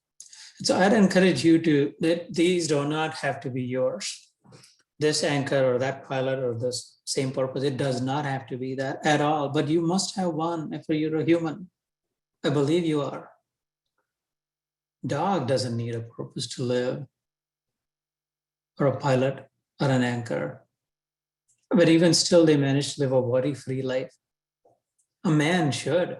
So I'd encourage you that these do not have to be yours. This anchor or that pilot or this same purpose, it does not have to be that at all, but you must have one if you're a human. I believe you are. Dog doesn't need a purpose to live, or a pilot, or an anchor. But even still, they manage to live a worry-free life. A man should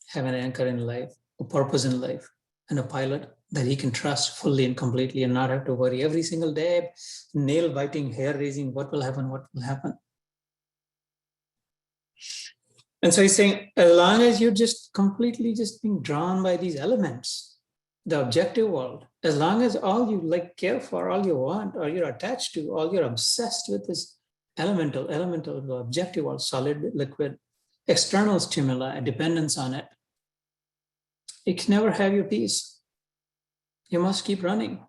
have an anchor in life, a purpose in life, and a pilot that he can trust fully and completely and not have to worry every single day, nail-biting, hair-raising, what will happen, what will happen. And so he's saying, as long as you're just completely just being drawn by these elements, the objective world, as long as all you care for, all you want, or you're attached to, all you're obsessed with is elemental, the objective world, solid, liquid, external stimuli, dependence on it, you can never have your peace. You must keep running,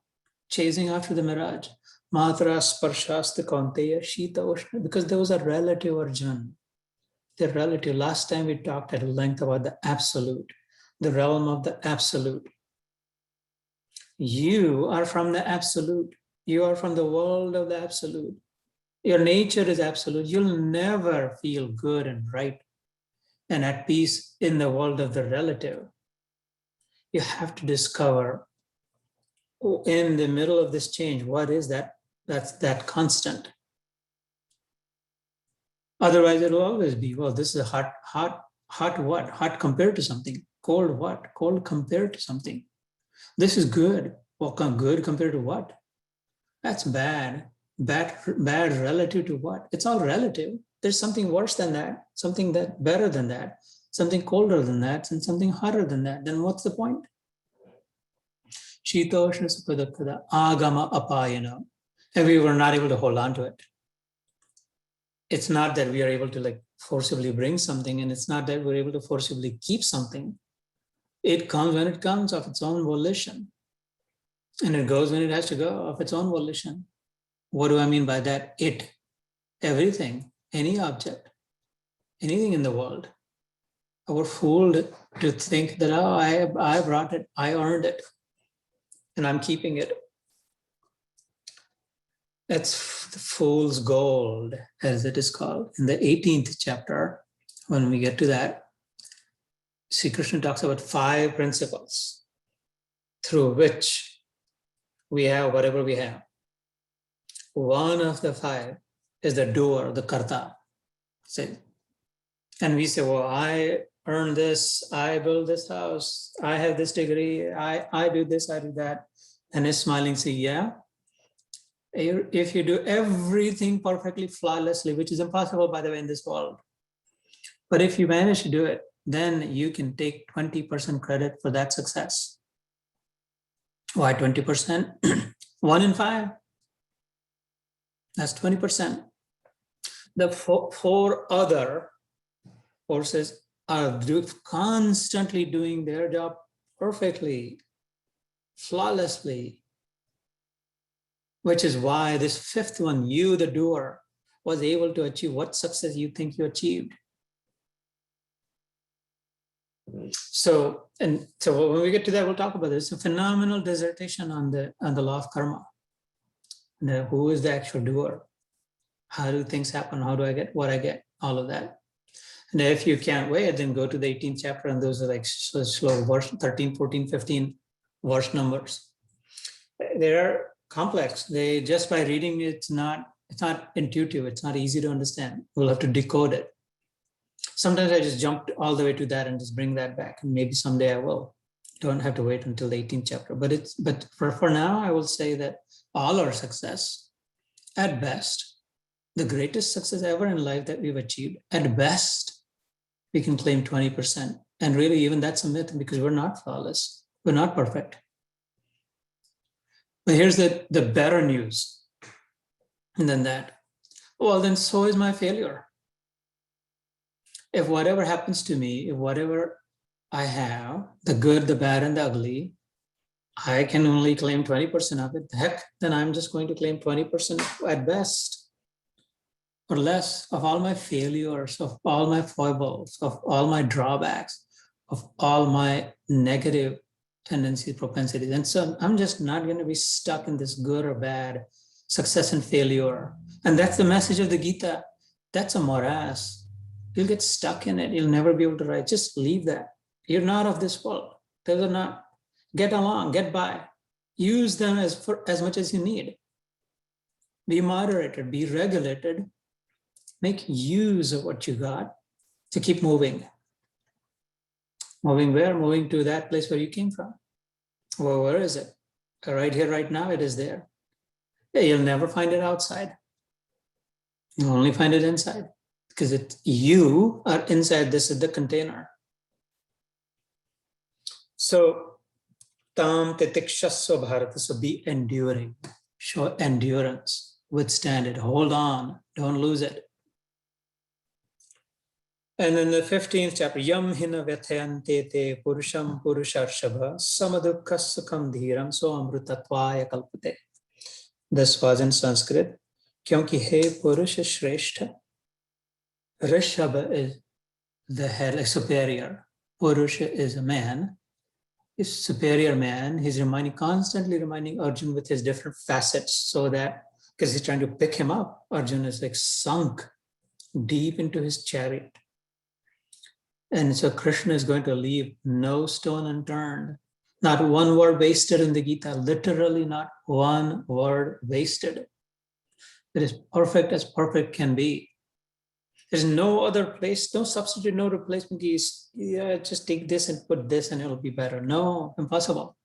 chasing after the mirage. Matra, sparshasta, kaunteya, shita, ushna, because those are relative, Arjun. They're relative. Last time we talked at length about the absolute, the realm of the absolute. You are from the absolute. You are from the world of the absolute. Your nature is absolute. You'll never feel good and right and at peace in the world of the relative. You have to discover in the middle of this change, what is that? That's that constant. Otherwise, it'll always be, well, this is a hot what? Hot compared to something. Cold what? Cold compared to something. This is good. Well, good compared to what? That's bad. Bad relative to what? It's all relative. There's something worse than that, something that better than that, something colder than that, and something hotter than that. Then what's the point? Shitoshna Supadakada Agama Apayana. And we were not able to hold on to it. It's not that we are able to forcibly bring something, and it's not that we're able to forcibly keep something. It comes when it comes of its own volition. And it goes when it has to go of its own volition. What do I mean by that? It, everything, any object, anything in the world. we're fooled to think that, oh, I brought it, I earned it, and I'm keeping it. That's the fool's gold, as it is called. In the 18th chapter, when we get to that, Sri Krishna talks about 5 principles through which we have whatever we have. One of the 5 is the doer, the karta. And we say, well, I earned this, I built this house, I have this degree, I do this, I do that. And he's smiling, say, yeah, if you do everything perfectly, flawlessly, which is impossible, by the way, in this world. But if you manage to do it, then you can take 20% credit for that success. Why 20%? 1 in 5. That's 20%. The 4 other forces are constantly doing their job perfectly, flawlessly, which is why this 5th one, you, the doer, was able to achieve what success you think you achieved. So when we get to that, we'll talk about this. A phenomenal dissertation on the law of karma. Who is the actual doer? How do things happen? How do I get what I get? All of that. And if you can't wait, then go to the 18th chapter, and those are like slow verse 13, 14, 15 verse numbers. They're complex. They just by reading it's not intuitive. It's not easy to understand. We'll have to decode it. Sometimes I just jump all the way to that and just bring that back. And maybe someday I will. Don't have to wait until the 18th chapter. But for now, I will say that all our success, at best, the greatest success ever in life that we've achieved, at best, we can claim 20%. And really, even that's a myth, because we're not flawless. We're not perfect. But here's the better news than that. Well, then so is my failure. If whatever happens to me, if whatever I have, the good, the bad, and the ugly, I can only claim 20% of it, heck, then I'm just going to claim 20% at best, or less, of all my failures, of all my foibles, of all my drawbacks, of all my negative tendencies, propensities. And so I'm just not going to be stuck in this good or bad, success and failure. And that's the message of the Gita. That's a morass. You'll get stuck in it. You'll never be able to write. Just leave that. You're not of this world. Those are not. Get along, get by. Use them as much as you need. Be moderated, be regulated. Make use of what you got to keep moving. Moving where? Moving to that place where you came from. Well, where is it? Right here, right now, it is there. Yeah, you'll never find it outside. You'll only find it inside, because you are inside. This is the container. So, tam titikshasva bharata. So be enduring. Show endurance. Withstand it. Hold on. Don't lose it. And in the 15th chapter, Yam hina vyathayante te purusham purusharshava samadukha sukham dhiram so amrutatvaya kalpate. This was in Sanskrit. Kyunki he purusha shrestha. Rishabha is the head, like superior. Purusha is a man. He's superior man. He's constantly reminding Arjun with his different facets, so that, because he's trying to pick him up, Arjun is like sunk deep into his chariot. And so Krishna is going to leave no stone unturned. Not one word wasted in the Gita, literally not one word wasted. It is perfect as perfect can be. There's no other place, no substitute, no replacement. Just take this and put this and it'll be better. No, impossible.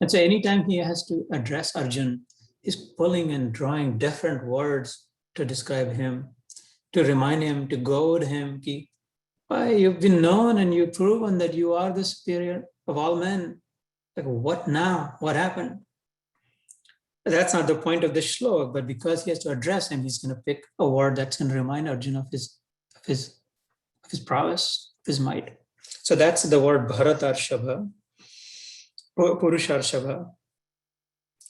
And so anytime he has to address Arjun, he's pulling and drawing different words to describe him, to remind him, to goad him. You've been known and you've proven that you are the superior of all men. Like, what now? What happened? That's not the point of this shlok, but because he has to address him, he's going to pick a word that's going to remind Arjuna of his prowess, of his might. So that's the word Bharatarshabha, Purusharshabha.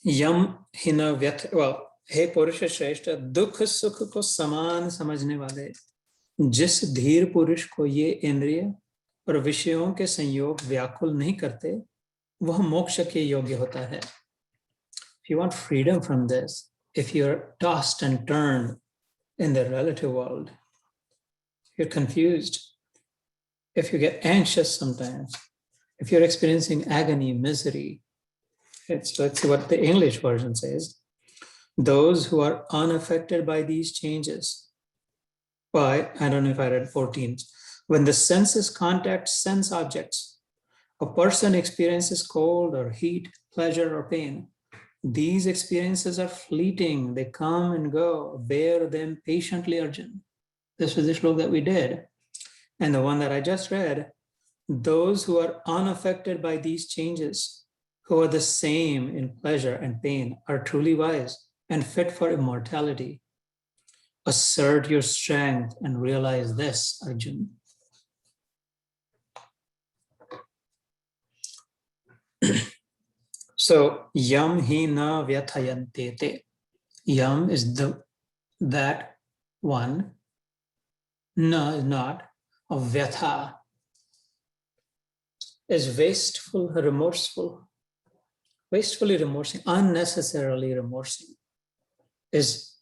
Yam hina vyat, well, हे पुरुष श्रेष्ठ दुख सुख को समान समझने वाले जिस धीर पुरुष को ये इंद्रिय और विषयों के संयोग व्याकुल नहीं करते, वह मोक्ष के योग्य होता है. If you want freedom from this, if you're tossed and turned in the relative world, you're confused, if you get anxious sometimes, if you're experiencing agony, misery, let's see what the English version says. Those who are unaffected by these changes, by, I don't know if I read 14, when the senses contact sense objects, a person experiences cold or heat, pleasure or pain. These experiences are fleeting. They come and go. Bear them patiently, Arjun. This was the shloka that we did. And the one that I just read, those who are unaffected by these changes, who are the same in pleasure and pain, are truly wise and fit for immortality. Assert your strength and realize this, Arjun. So, yam hi na vyathayante te. Yam is that one. Na is not. A vyatha is wasteful, remorseful. Wastefully remorsing, unnecessarily remorsing is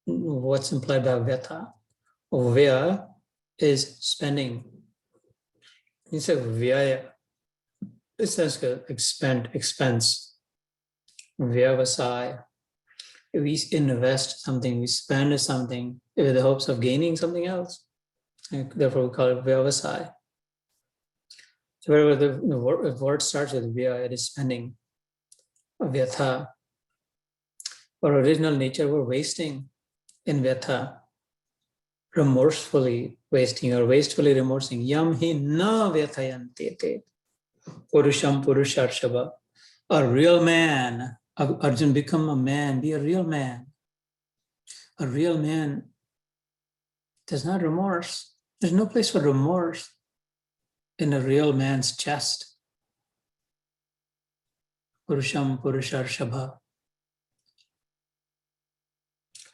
what's implied by vyatha. Vya is spending. It's a vyaya. It's like expense. Vyavasaya. We invest something, we spend something with the hopes of gaining something else. Therefore, we call it vyavasaya. So wherever the word starts with vya, it is spending. Vyatha. Our original nature, we're wasting in vyatha. Remorsefully wasting or wastefully remorsing. Yam hi na vyathayanti te. Purusham purusharshava. A real man. Arjun, become a man. Be a real man. A real man does not remorse. There's no place for remorse in a real man's chest. Purusham purusharshava.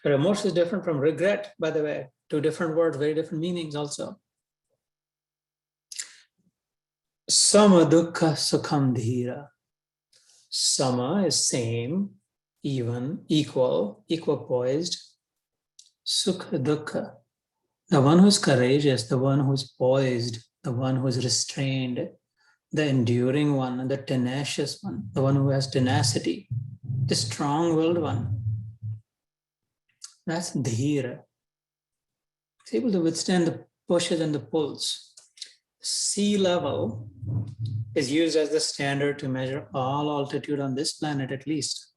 Remorse is different from regret, by the way. Two different words, very different meanings also. Sama dukkha sukham dhira. Sama is same, even, equal poised. Sukha dukkha. The one who's courageous, the one who's poised, the one who's restrained, the enduring one, the tenacious one, the one who has tenacity, the strong-willed one. That's dhira. It's able to withstand the pushes and the pulls. Sea level is used as the standard to measure all altitude on this planet, at least.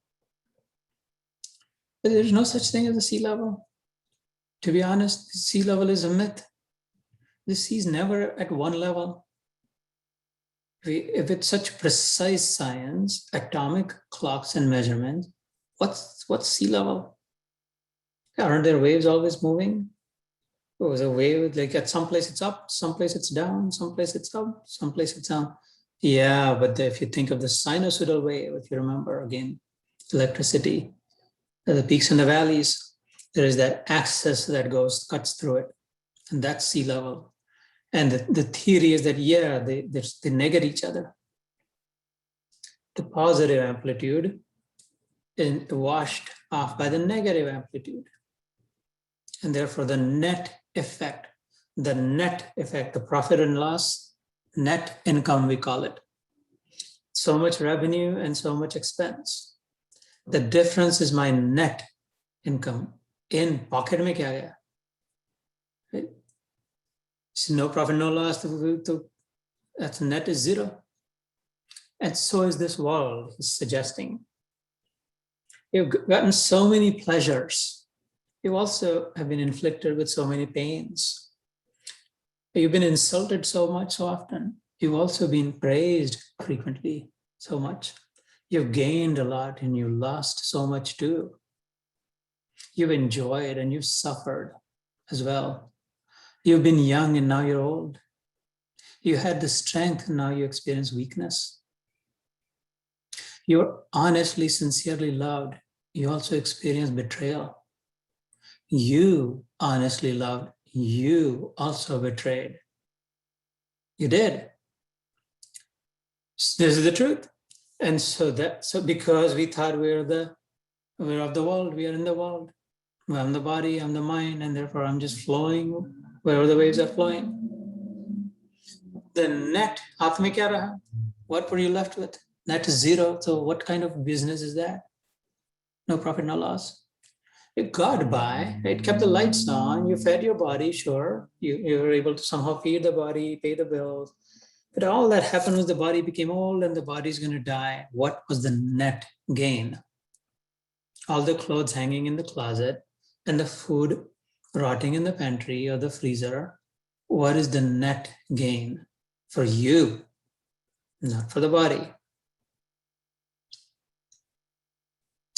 But there's no such thing as a sea level. To be honest, sea level is a myth. The sea is never at one level. If it's such precise science, atomic clocks and measurements, what's sea level? Aren't there waves always moving? Oh, there's a wave, like at some place it's up, some place it's down, some place it's up, some place it's down. Yeah, but if you think of the sinusoidal wave, if you remember again, electricity, the peaks and the valleys, there is that axis that cuts through it, and that's sea level. And the theory is that, yeah, they negate each other. The positive amplitude is washed off by the negative amplitude. And therefore the net effect, the profit and loss, net income we call it. So much revenue and so much expense. The difference is my net income. In pocket mein kya gaya? Right? So no profit, no loss, that's net is zero. And so is this world, he's suggesting. You've gotten so many pleasures. You also have been inflicted with so many pains. You've been insulted so much, so often. You've also been praised frequently, so much. You've gained a lot and you lost so much too. You've enjoyed and you've suffered as well. You've been young and now you're old. You had the strength and now you experience weakness. You're honestly, sincerely loved. You also experience betrayal. You honestly loved. You also betrayed. You did. This is the truth. And so because we thought we're of the world, we are in the world. I'm the body, I'm the mind, and therefore I'm just flowing wherever the waves are flowing. The net, Atma kya raha? What were you left with? Net is zero. So what kind of business is that? No profit, no loss. It got by, it kept the lights on, you fed your body, sure. You were able to somehow feed the body, pay the bills. But all that happened was the body became old and the body's going to die. What was the net gain? All the clothes hanging in the closet and the food rotting in the pantry or the freezer. What is the net gain for you, not for the body?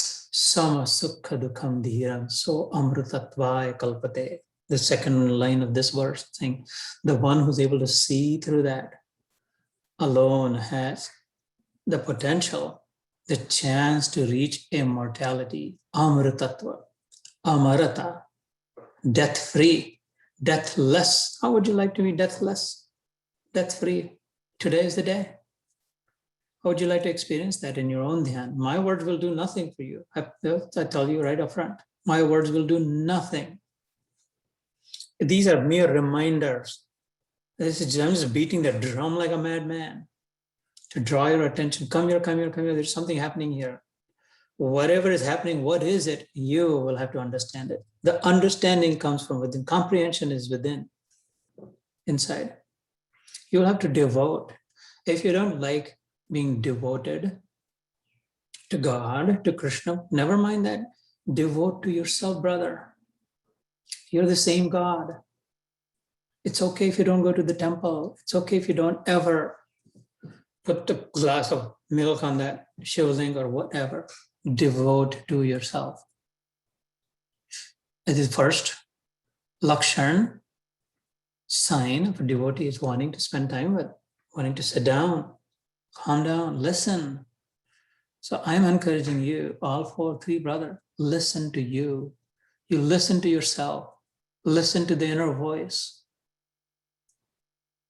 Sama sukha dukham dhiram so amrutatvaya kalpate. The second line of this verse saying, the one who's able to see through that alone has the potential, the chance to reach immortality, amritatva, amarata, death-free, deathless. How would you like to be deathless, death-free? Today is the day. How would you like to experience that in your own dhyan? My words will do nothing for you. I tell you right up front. My words will do nothing. These are mere reminders. I'm just beating the drum like a madman to draw your attention. Come here, come here, come here. There's something happening here. Whatever is happening, what is it? You will have to understand it. The understanding comes from within. Comprehension is within, inside. You'll have to devote. If you don't like being devoted to God, to Krishna, never mind that. Devote to yourself, brother. You're the same God. It's okay if you don't go to the temple. It's okay if you don't ever put a glass of milk on that shivling or whatever. Devote to yourself. It is first lakshan, sign of a devotee is wanting to spend time with, wanting to sit down, calm down, listen. So I'm encouraging you, all three brothers, listen to you. You listen to yourself. Listen to the inner voice.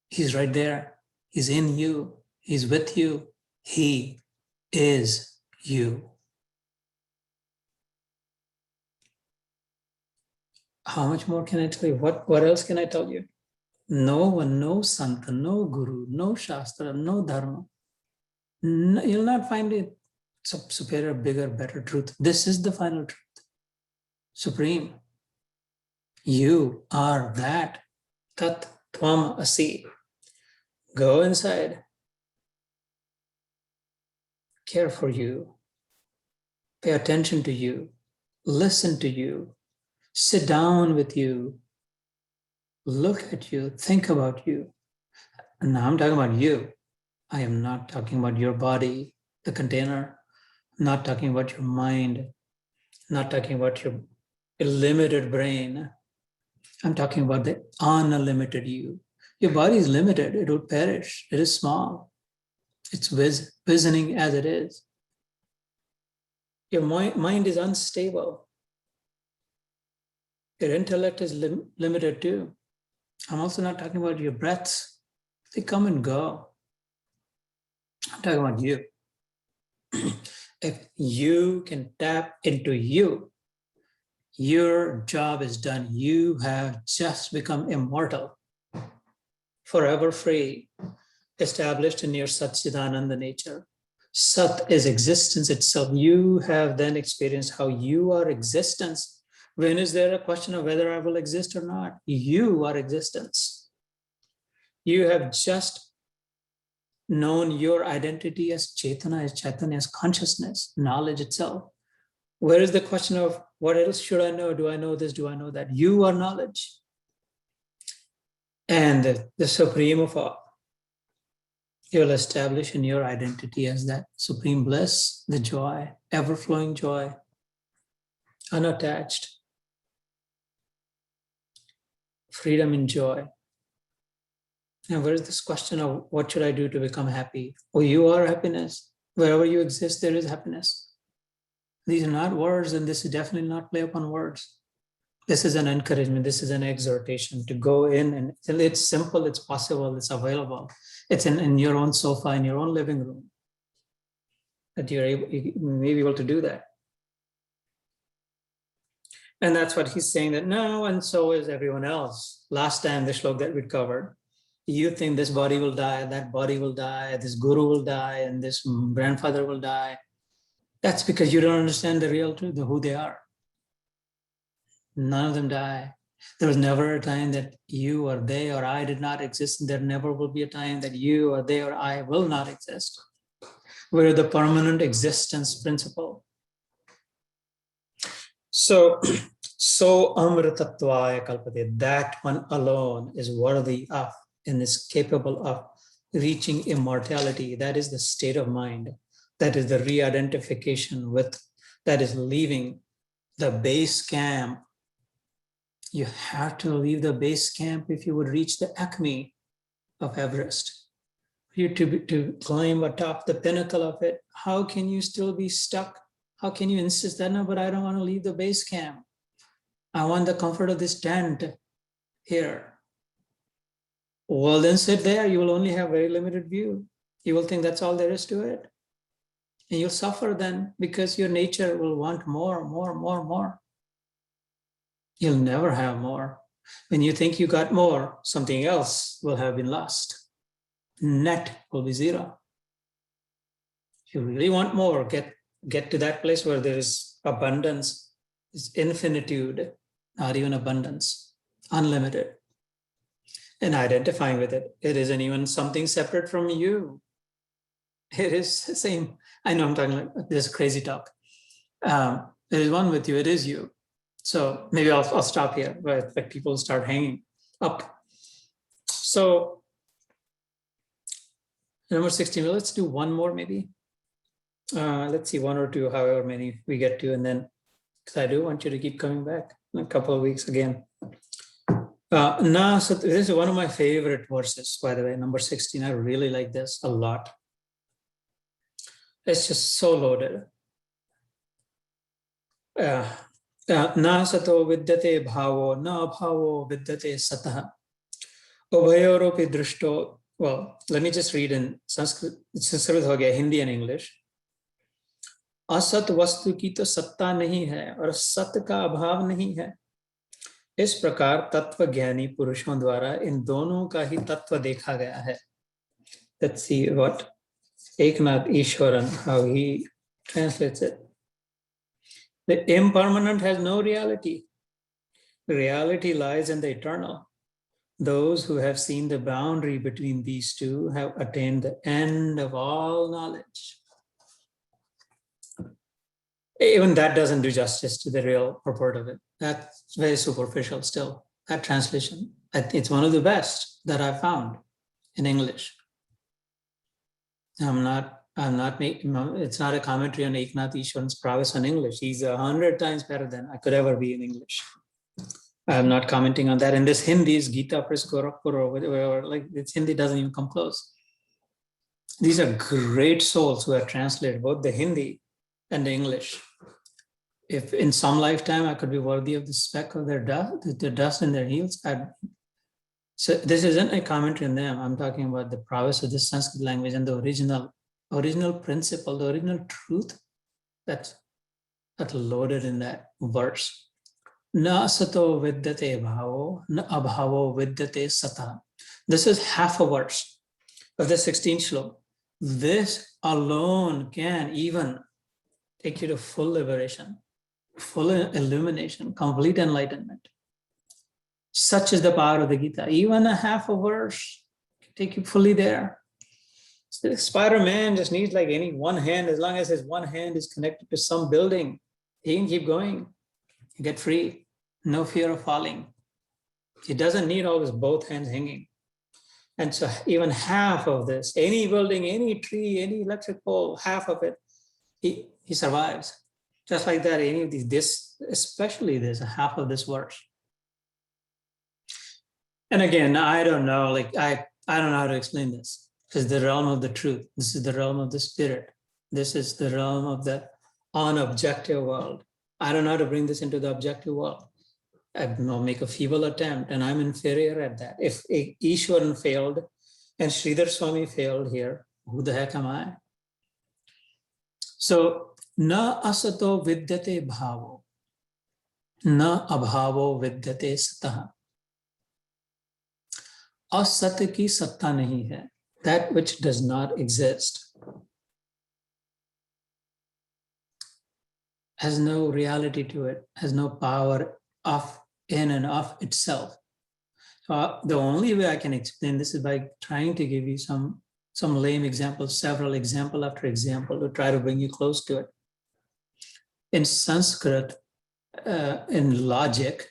He's right there. He's in you. He's with you. He is you. How much more can I tell you? What else can I tell you? No one, no santa, no guru, no shastra, no dharma. No, you'll not find it superior, bigger, better truth. This is the final truth. Supreme. You are that. Tat tvam asi. Go inside. Care for you. Pay attention to you. Listen to you. Sit down with you. Look at you. Think about you. And now I'm talking about you. I am not talking about your body, the container. I'm not talking about your mind. I'm not talking about your limited brain. I'm talking about the unlimited you. Your body is limited. It will perish. It is small. It's visioning as it is. Your mind is unstable. Your intellect is limited too. I'm also not talking about your breaths. They come and go. I'm talking about you. If you can tap into you, your job is done. You have just become immortal, forever free, established in your Satchidananda nature. Sat is existence itself. You have then experienced how you are existence. When is there a question of whether I will exist or not? You are existence. You have just known your identity as Chaitanya, as consciousness, knowledge itself. Where is the question of what else should I know? Do I know this? Do I know that? You are knowledge. And the supreme of all, you will establish in your identity as that supreme bliss, the joy, ever-flowing joy, unattached, freedom and joy. And where is this question of what should I do to become happy? Oh, you are happiness. Wherever you exist, there is happiness. These are not words, and this is definitely not play upon words. This is an encouragement. This is an exhortation to go in, and it's simple, it's possible, it's available. It's in your own sofa, in your own living room, that you may be able to do that. And that's what he's saying, that no, and so is everyone else. Last time, the shlok that we covered, you think this body will die, that body will die, this guru will die, and this grandfather will die. That's because you don't understand the real truth, who they are. None of them die. There was never a time that you or they or I did not exist, and there never will be a time that you or they or I will not exist. We're the permanent existence principle. So amritatvaya kalpate, that one alone is worthy of and is capable of reaching immortality. That is the state of mind. That is the re-identification with, that is leaving the base camp. You have to leave the base camp if you would reach the acme of Everest. For you to climb atop the pinnacle of it, how can you still be stuck? How can you insist that, no, but I don't want to leave the base camp. I want the comfort of this tent here. Well, then sit there. You will only have very limited view. You will think that's all there is to it. And you'll suffer then, because your nature will want more, more, more, more. You'll never have more. When you think you got more, something else will have been lost. Net will be zero. If you really want more, get to that place where there is abundance, is infinitude, not even abundance, unlimited. And identifying with it, it isn't even something separate from you. It is the same. I know I'm talking like this crazy talk. There is one with you, it is you. So maybe I'll stop here, but like people start hanging up. So number 16, let's do one more maybe. Let's see, one or two, however many we get to, and then, because I do want you to keep coming back in a couple of weeks again. So this is one of my favorite verses, by the way, number 16. I really like this a lot. It's just so loaded. Na sato vidyate bhavo, na bhavo vidyate satah. Ubhayoropi drishto. Well, let me just read in Sanskrit. Sanskrit ho gaya, Hindi and English. असत वस्तु की तो सत्ता नहीं है और सत्य का अभाव नहीं है. इस प्रकार तत्व ज्ञानी पुरुषों द्वारा इन दोनों का ही तत्व देखा गया है. Let's see what Eknath Ishwaran, how he translates it. The impermanent has no reality. Reality lies in the eternal. Those who have seen the boundary between these two have attained the end of all knowledge. Even that doesn't do justice to the real purport of it. That's very superficial still. That translation, it's one of the best that I've found in English. It's not a commentary on Eknath Ishwaran's prowess on English. He's 100 times better than I could ever be in English. I'm not commenting on that. And this Hindi is Gita Press Gorakhpur or whatever, like this Hindi doesn't even come close. These are great souls who have translated both the Hindi and the English. If in some lifetime I could be worthy of the speck of their dust in their heels, so this isn't a commentary on them. I'm talking about the prowess of the Sanskrit language and the original principle, the original truth that's loaded in that verse. Na sato vidyate bhavo, na abhavo vidyate sata. This is half a verse of the 16th shlok. This alone can even take you to full liberation, full illumination, complete enlightenment. Such is the power of the Gita. Even a half a verse can take you fully there. So Spider-Man just needs like any one hand, as long as his one hand is connected to some building, he can keep going, get free, no fear of falling. He doesn't need always both hands hanging. And so even half of this, any building, any tree, any electric pole, half of it, he survives. Just like that, any of these, especially this, half of this verse. And again, I don't know, like I don't know how to explain this. This is the realm of the truth. This is the realm of the spirit. This is the realm of the unobjective world. I don't know how to bring this into the objective world. make a feeble attempt, and I'm inferior at that. If Ishwaran failed and Sridhar Swami failed here, who the heck am I? So, na asato vidyate bhavo, na abhavo vidyate satah. Asat ki satta nahi hai. That which does not exist has no reality to it, has no power of in and of itself. So the only way I can explain this is by trying to give you some lame examples, several example after example, to try to bring you close to it. In Sanskrit, in logic,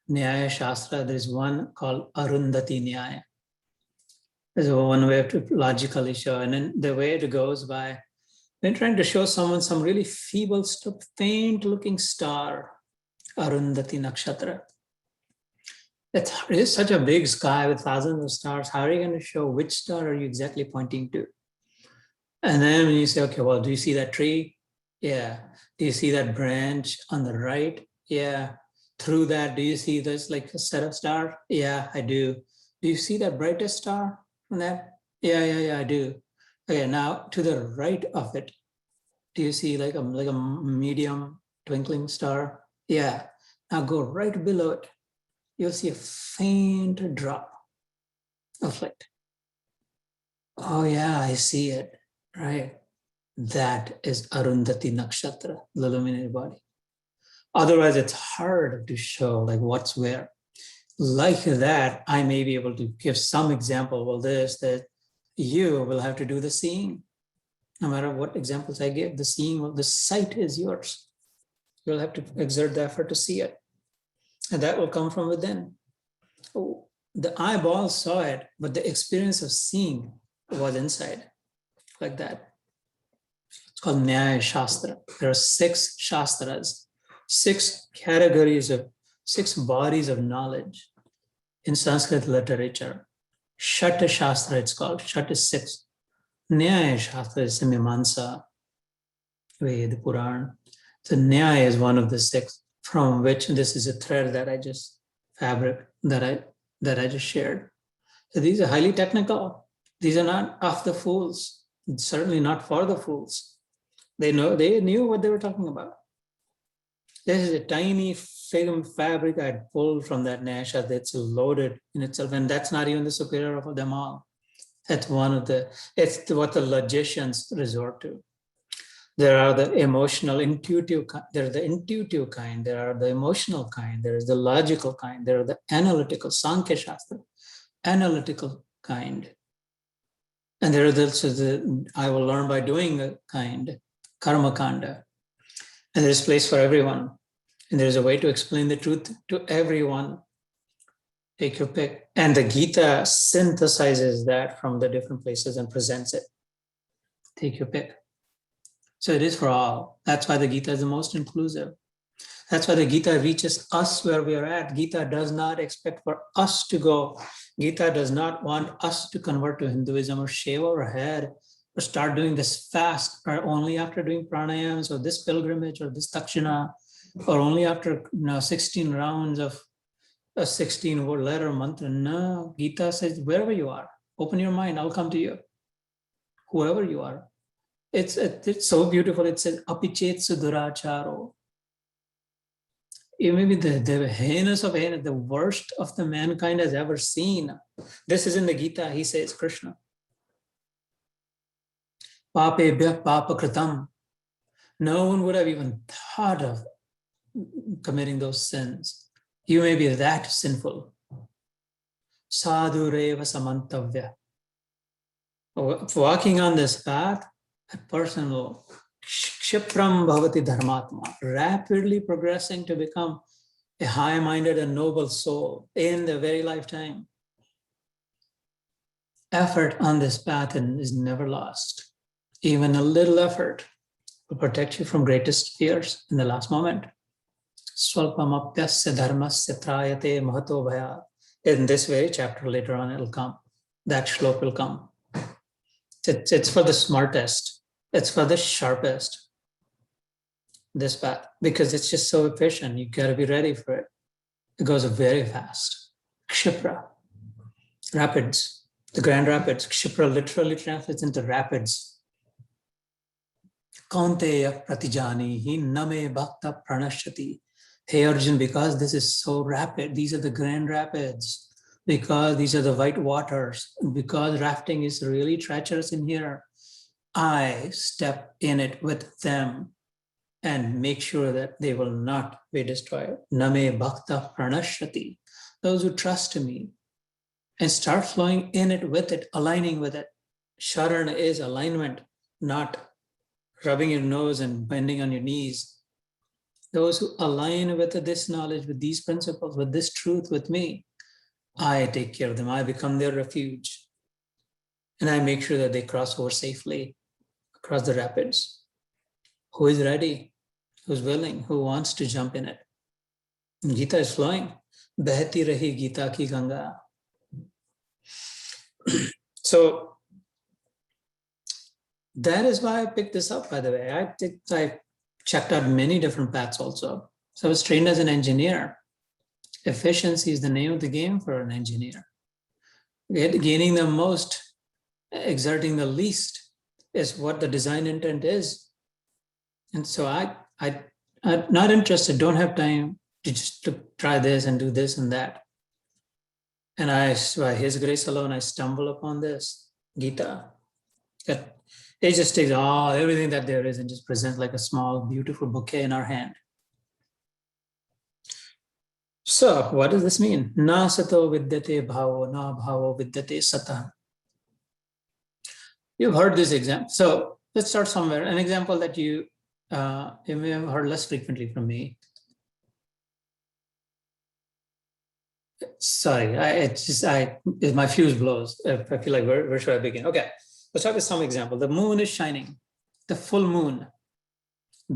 Nyaya Shastra, there's one called Arundhati Nyaya. There's one way to logically show, and then the way it goes by, when trying to show someone some really feeble, faint-looking star, Arundhati Nakshatra. It is such a big sky with thousands of stars. How are you going to show which star are you exactly pointing to? And then when you say, okay, well, do you see that tree? Yeah. Do you see that branch on the right? Yeah. Through that, do you see this like a set of stars? Yeah, I do. Do you see that brightest star from that? Yeah, I do. Okay, now to the right of it, do you see like a medium twinkling star? Yeah. Now go right below it. You'll see a faint drop of light. Oh yeah, I see it, right? That is Arundhati Nakshatra, the illuminated body. Otherwise, it's hard to show like what's where. Like that, I may be able to give some example. Well, that you will have to do the seeing. No matter what examples I give, the seeing, the sight is yours. You'll have to exert the effort to see it. And that will come from within. Oh, the eyeball saw it, but the experience of seeing was inside, like that. It's called Nyaya Shastra. There are 6 Shastras, 6 categories of 6 bodies of knowledge in Sanskrit literature. Shat Shastra, it's called. Shat is 6. Nyaya Shastra is Mimamsa, Ved, Puran. So Nyaya is one of the 6, from which this is a thread that I just that I just shared. So these are highly technical. These are not of the fools. It's certainly not for the fools. They knew what they were talking about. This is a tiny film fabric I pulled from that Nasha that's loaded in itself, and that's not even the superior of them all. That's it's what the logicians resort to. There are the emotional, intuitive, there are the intuitive kind, there are the emotional kind, there is the logical kind, there are the analytical, Sankhya Shastra, analytical kind. And there are the I will learn by doing kind, karma kanda. And there's place for everyone. And there's a way to explain the truth to everyone. Take your pick. And the Gita synthesizes that from the different places and presents it. Take your pick. So it is for all. That's why the Gita is the most inclusive. That's why the Gita reaches us where we are at. Gita does not expect for us to go. Gita does not want us to convert to Hinduism or shave our head or start doing this fast or only after doing pranayams or this pilgrimage or this dakshina or only after 16 rounds of a 16-word letter mantra. No, Gita says, wherever you are, open your mind, I'll come to you. Whoever you are. It's so beautiful. It says, apichet suduracharo. It may be the heinous of heinous, the worst of the mankind has ever seen. This is in the Gita, he says, Krishna. Papebhya papa kritam. No one would have even thought of committing those sins. You may be that sinful. Sadhureva samantavya. Walking on this path, a person will kshipram bhavati dharmatma, rapidly progressing to become a high-minded and noble soul in the very lifetime. Effort on this path is never lost. Even a little effort will protect you from greatest fears in the last moment. Swalpamapyasya dharmasya trayate mahato bhaya. In this very chapter later on, it'll come. That shlok will come. It's for the smartest. It's for the sharpest. This path, because it's just so efficient. You got to be ready for it. It goes very fast. Kshipra, rapids, the Grand Rapids. Kshipra literally translates into rapids. Kaunteya pratijani name bhakta pranashati. Hey Arjun, because this is so rapid, these are the Grand Rapids, because these are the white waters, because rafting is really treacherous in here, I step in it with them and make sure that they will not be destroyed. Name bhakta pranashati. Those who trust me and start flowing in it with it, aligning with it. Sharan is alignment, not rubbing your nose and bending on your knees. Those who align with this knowledge, with these principles, with this truth, with me, I take care of them. I become their refuge. And I make sure that they cross over safely across the rapids. Who is ready? Who's willing? Who wants to jump in it? Gita is flowing. Behti rahi Gita ki Ganga. So that is why I picked this up, by the way. I checked out many different paths also. So I was trained as an engineer. Efficiency is the name of the game for an engineer. Gaining the most, exerting the least is what the design intent is. And so I'm not interested, don't have time to try this and do this and that. And by His grace alone, I stumble upon this, Gita. It just takes everything that there is and just presents like a small, beautiful bouquet in our hand. So what does this mean? Na sato vidyate bhavo, na bhavo vidyate sata. You've heard this example. So let's start somewhere. An example that you may have heard less frequently from me. Sorry, my fuse blows. I feel like where should I begin? Okay, let's start with some example. The moon is shining, the full moon,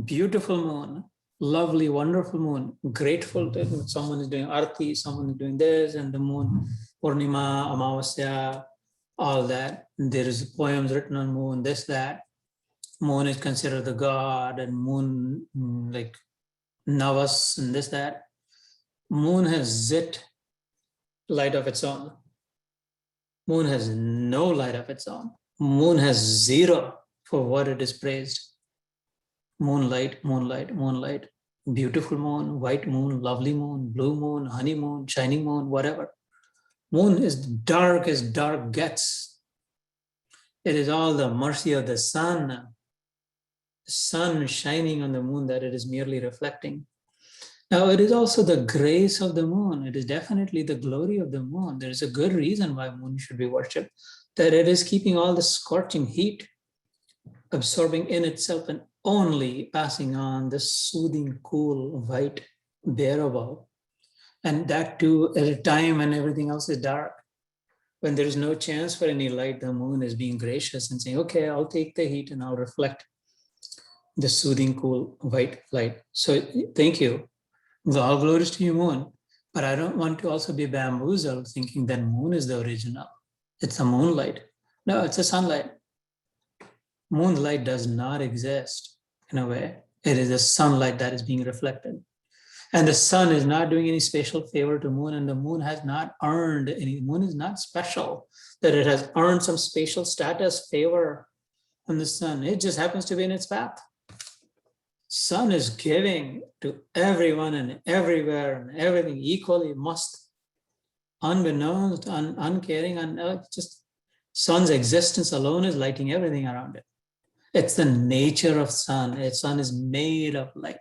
beautiful moon, lovely, wonderful moon. Grateful that someone is doing arti, someone is doing this, and the moon, Purnima, Amavasya, all that. There is poems written on moon, this, that. Moon is considered the god, and moon like Navas and this, that. Moon has zit light of its own. Moon has no light of its own. Moon has zero for what it is praised. Moonlight, moonlight, moonlight. Beautiful moon, white moon, lovely moon, blue moon, honeymoon, shining moon, whatever. Moon is dark as dark gets. It is all the mercy of the sun. The sun shining on the moon that it is merely reflecting. Now, it is also the grace of the moon. It is definitely the glory of the moon. There is a good reason why moon should be worshipped, that it is keeping all the scorching heat, absorbing in itself and only passing on the soothing, cool, white, bearable. And that too at a time when everything else is dark. When there is no chance for any light, the moon is being gracious and saying, okay, I'll take the heat and I'll reflect the soothing, cool, white light. So thank you. All glories to you, moon. But I don't want to also be bamboozled thinking that moon is the original. It's a moonlight. No, it's a sunlight. Moonlight does not exist in a way. It is the sunlight that is being reflected. And the sun is not doing any special favor to moon, and the moon has not earned any, moon is not special, that it has earned some spatial status, favor from the sun. It just happens to be in its path. Sun is giving to everyone and everywhere and everything equally, must, unbeknownst, uncaring, just sun's existence alone is lighting everything around it. It's the nature of sun. Sun is made of light.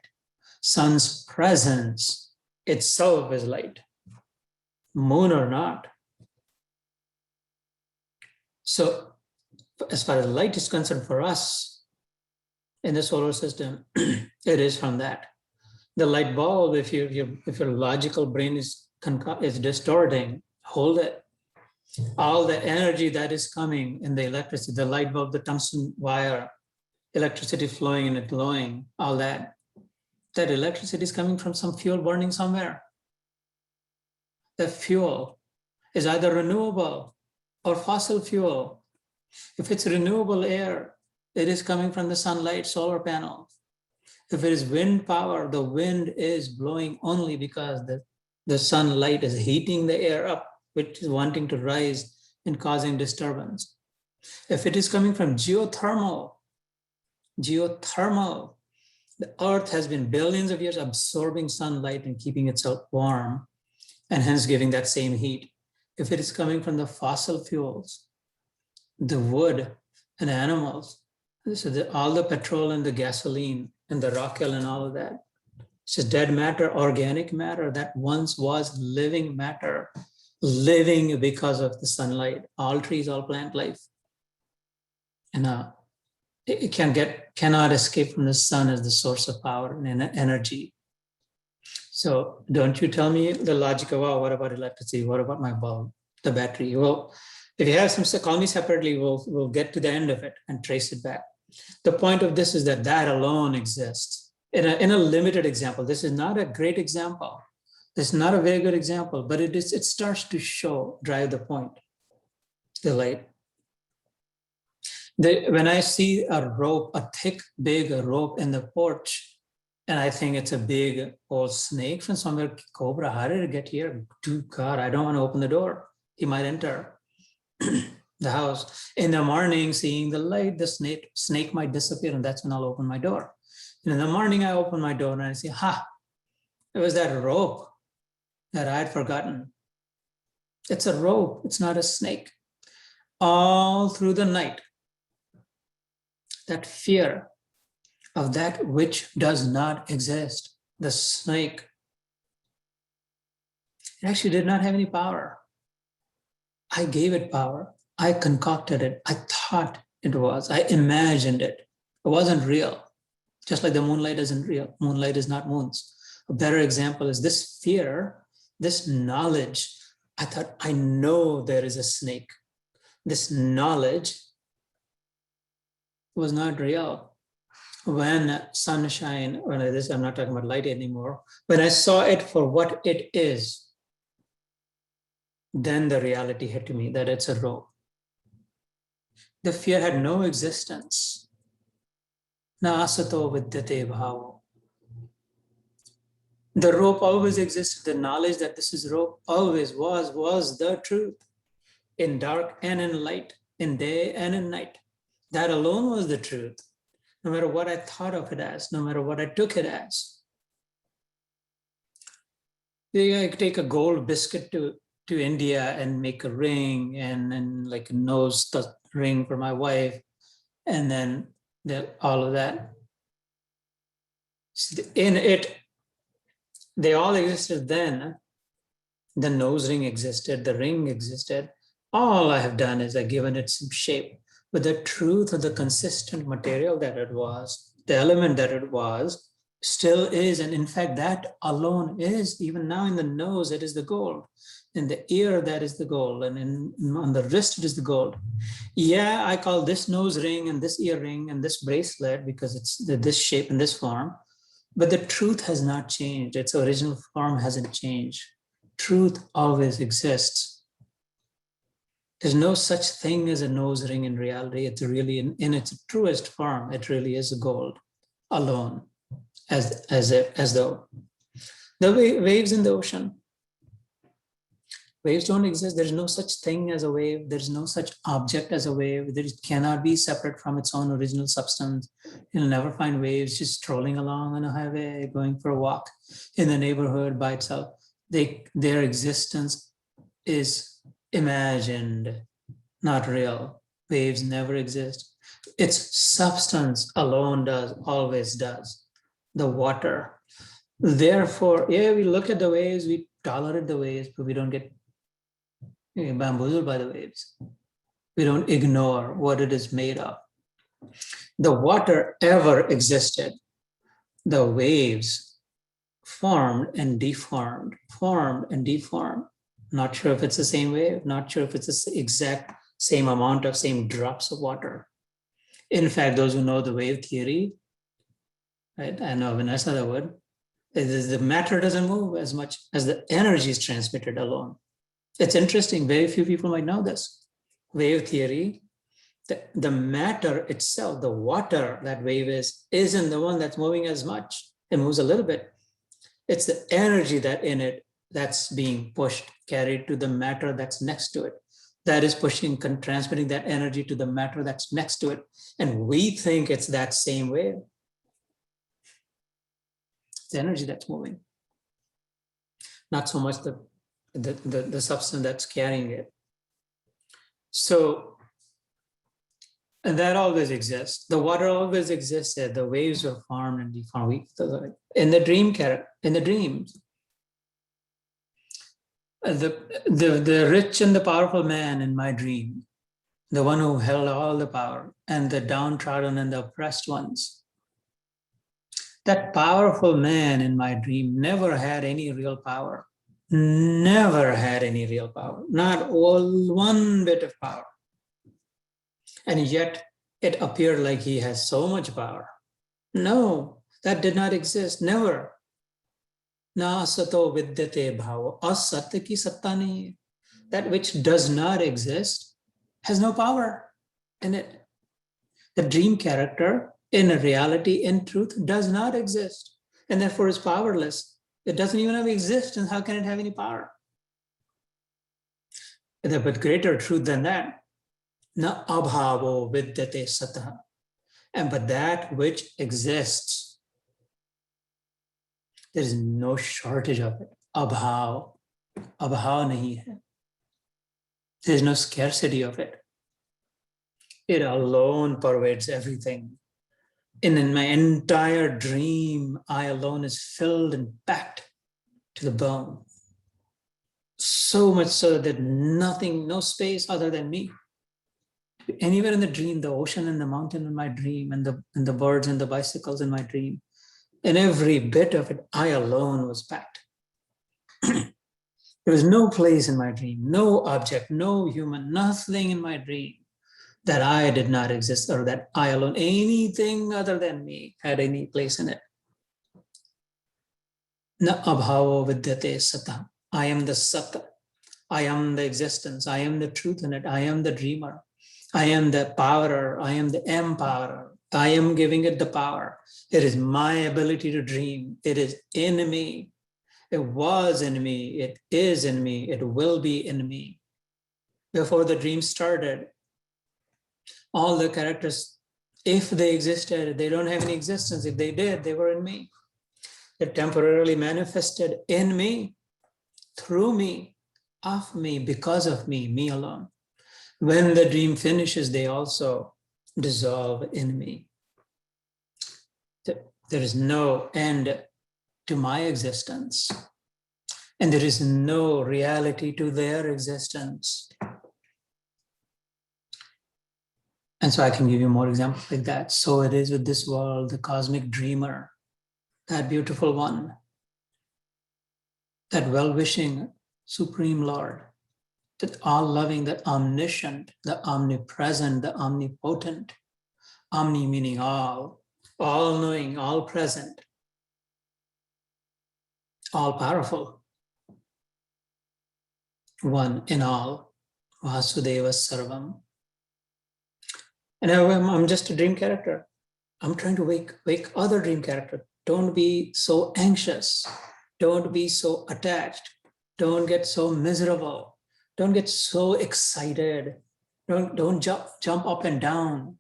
Sun's presence itself is light, moon or not. So as far as light is concerned for us, in the solar system, it is from that. The light bulb, if your logical brain is distorting, hold it. All the energy that is coming in the electricity, the light bulb, the tungsten wire, electricity flowing and it glowing, all that electricity is coming from some fuel burning somewhere. The fuel is either renewable or fossil fuel. If it's renewable air, it is coming from the sunlight, solar panel. If it is wind power, the wind is blowing only because the The sunlight is heating the air up, which is wanting to rise and causing disturbance. If it is coming from geothermal, the earth has been billions of years absorbing sunlight and keeping itself warm, and hence giving that same heat. If it is coming from the fossil fuels, the wood and animals, so all the petrol and the gasoline and the rockell and all of that, it's just dead matter, organic matter that once was living matter, living because of the sunlight, all trees, all plant life. And it cannot escape from the sun as the source of power and energy. So don't you tell me the logic of, oh, what about electricity? What about my bulb, the battery? Well, if you have some, call me separately, we'll get to the end of it and trace it back. The point of this is that alone exists. In a limited example, this is not a great example. This is not a very good example, but it starts to drive the point, the light. When I see a rope, a thick, big rope in the porch, and I think it's a big old snake from somewhere, cobra, how did it get here? God, I don't want to open the door. He might enter the house. In the morning, seeing the light, the snake might disappear, and that's when I'll open my door. And in the morning, I open my door and I say, it was that rope that I had forgotten. It's a rope, it's not a snake. All through the night, that fear of that which does not exist, the snake, it actually did not have any power. I gave it power. I concocted it. I thought it was. I imagined it. It wasn't real. Just like the moonlight isn't real. Moonlight is not moons. A better example is this fear, this knowledge. I thought, I know there is a snake. This knowledge was not real. When sunshine, I'm not talking about light anymore. When I saw it for what it is, then the reality hit me that it's a rope. The fear had no existence. Na asato vidyate bhavo. The rope always existed. The knowledge that this is rope always was the truth. In dark and in light, in day and in night. That alone was the truth. No matter what I thought of it as, no matter what I took it as. I take a gold biscuit to India and make a ring and like a nose ring for my wife, and then all of that. In it, they all existed then. The nose ring existed, the ring existed. All I have done is I've given it some shape. But the truth of the consistent material that it was, the element that it was, still is. And in fact, that alone is, even now in the nose, it is the gold. In the ear, that is the gold. And on the wrist, it is the gold. Yeah, I call this nose ring and this earring and this bracelet because it's this shape and this form. But the truth has not changed. Its original form hasn't changed. Truth always exists. There's no such thing as a nose ring in reality. It's really, in its truest form, it really is gold alone, as though. The waves in the ocean. Waves don't exist. There's no such thing as a wave. There's no such object as a wave. There cannot be separate from its own original substance. You'll never find waves just strolling along on a highway, going for a walk in the neighborhood by itself. Their existence is imagined, not real. Waves never exist. Its substance alone always does. The water. Therefore, we look at the waves, we tolerate the waves, but we don't get bamboozled by the waves. We don't ignore what it is made of. The water ever existed. The waves formed and deformed, Not sure if it's the same wave, not sure if it's the exact same amount of same drops of water. In fact, those who know the wave theory, right? I know Vanessa that would, the matter doesn't move as much as the energy is transmitted alone. It's interesting, very few people might know this. Wave theory, the matter itself, the water that wave isn't the one that's moving as much. It moves a little bit. It's the energy that in it that's being pushed, carried to the matter that's next to it. That is pushing, transmitting that energy to the matter that's next to it. And we think it's that same way. It's the energy that's moving, not so much the substance that's carrying it. So, and that always exists. The water always existed. The waves were formed and deformed. In the dreams, the rich and the powerful man in my dream, the one who held all the power, and the downtrodden and the oppressed ones. That powerful man in my dream never had any real power. Never had any real power. Not one bit of power. And yet it appeared like he has so much power. No, that did not exist. Never. Na sato vidyate bhava. Asatya ki satta nahi. That which does not exist has no power in it. The dream character in reality, in truth, does not exist, and therefore is powerless. It doesn't even have existence. How can it have any power? But greater truth than that, na abhavo vidyate satah. And but that which exists, there is no shortage of it. Abhav nahi hai. There is no scarcity of it. It alone pervades everything. And in my entire dream, I alone is filled and packed to the bone. So much so that nothing, no space other than me. Anywhere in the dream, the ocean and the mountain in my dream, and the birds and the bicycles in my dream, and every bit of it, I alone was packed. There was no place in my dream, no object, no human, nothing in my dream that I did not exist, or that I alone, anything other than me, had any place in it. Na abhavo vidyate sata. I am the sata. I am the existence. I am the truth in it. I am the dreamer. I am the powerer. I am the empowerer. I am giving it the power. It is my ability to dream. It is in me. It was in me. It is in me. It will be in me. Before the dream started, all the characters, if they existed, they don't have any existence. If they did, they were in me. They temporarily manifested in me, through me, of me, because of me alone. When the dream finishes, they also dissolve in me. There is no end to my existence, and there is no reality to their existence. And so I can give you more examples like that. So it is with this world, the cosmic dreamer, that beautiful one, that well-wishing Supreme Lord, that all-loving, that omniscient, the omnipresent, the omnipotent, omni meaning all-knowing, all-present, all-powerful, one in all, Vasudeva Sarvam. And I'm just a dream character. I'm trying to wake other dream character. Don't be so anxious. Don't be so attached. Don't get so miserable. Don't get so excited. Don't jump up and down.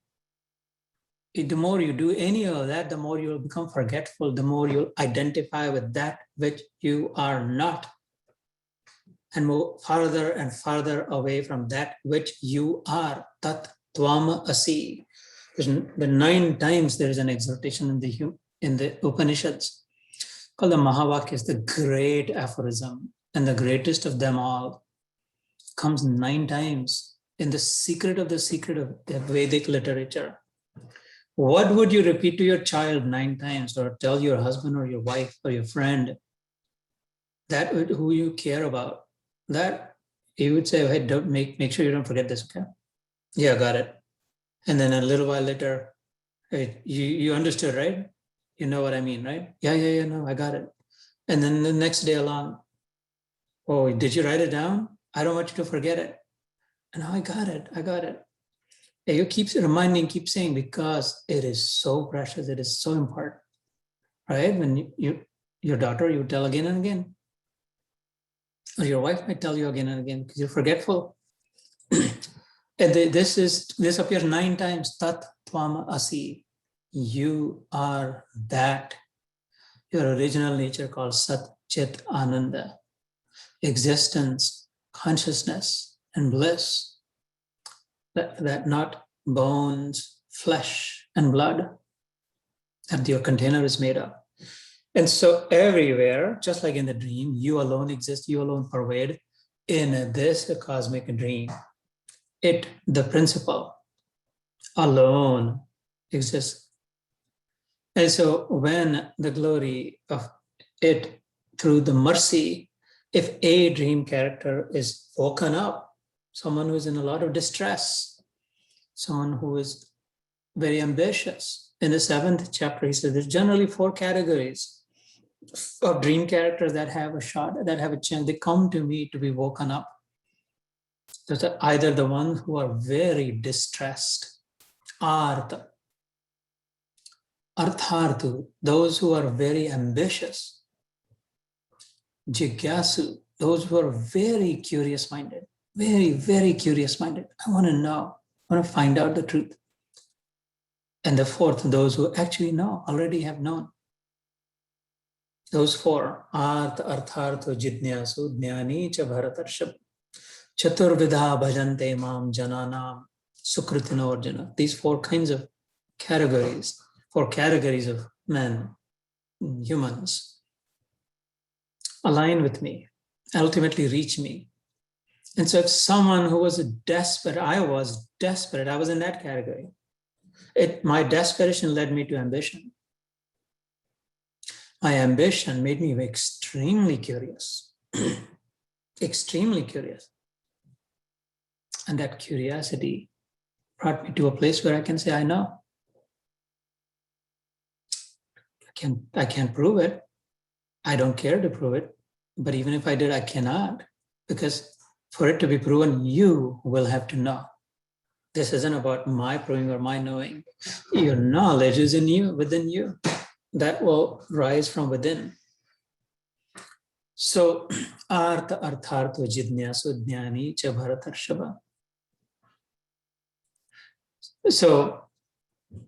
The more you do any of that, the more you'll become forgetful, the more you'll identify with that which you are not, and move farther and farther away from that which you are. Tat Tvam Asi. The 9 times there is an exhortation in the Upanishads called the Mahavakyas, the great aphorism, and the greatest of them all comes 9 times in the secret of the Vedic literature. What would you repeat to your child 9 times, or tell your husband or your wife or your friend, that who you care about? That you would say, hey, don't make sure you don't forget this, okay? Yeah, got it. And then a little while later, hey, you understood, right? You know what I mean, right? Yeah, no, I got it. And then the next day along, oh, did you write it down? I don't want you to forget it. And I got it. And you keep reminding, keep saying, because it is so precious, it is so important, right? When your daughter, you tell again and again, Or your wife might tell you again and again because you're forgetful. And this appears 9 times. Tat Tvam Asi. You are that. Your original nature called Sat Chit Ananda. Existence, consciousness, and bliss. That not bones, flesh, and blood that your container is made of. And so everywhere, just like in the dream, you alone exist, you alone pervade in this cosmic dream. It, the principle, alone exists. And so when the glory of it through the mercy, if a dream character is woken up, someone who is in a lot of distress, someone who is very ambitious. In the 7th chapter, he says there's generally 4 categories of dream characters that have a shot, that have a chance. They come to me to be woken up. Those are either the ones who are very distressed, artha, artharthu, those who are very ambitious, jigyasu, those who are very curious-minded, very, very curious-minded. I want to know, I want to find out the truth. And the 4th, those who actually know, already have known. Those 4, artha, arthartho, jidnyasu, jnani, cha bharatarshab, chaturvidha bhajante mam jananam, sukritino arjuna. These 4 kinds of categories, 4 categories of men, humans, align with me, ultimately reach me. And so if someone who was desperate, I was in that category. My desperation led me to ambition. My ambition made me extremely curious, extremely curious. And that curiosity brought me to a place where I can say, I know. I can't prove it. I don't care to prove it. But even if I did, I cannot. Because for it to be proven, you will have to know. This isn't about my proving or my knowing. Your knowledge is in you, within you. That will rise from within. So, artha arthartho jidnyasu jnani cha bharatarshava. So,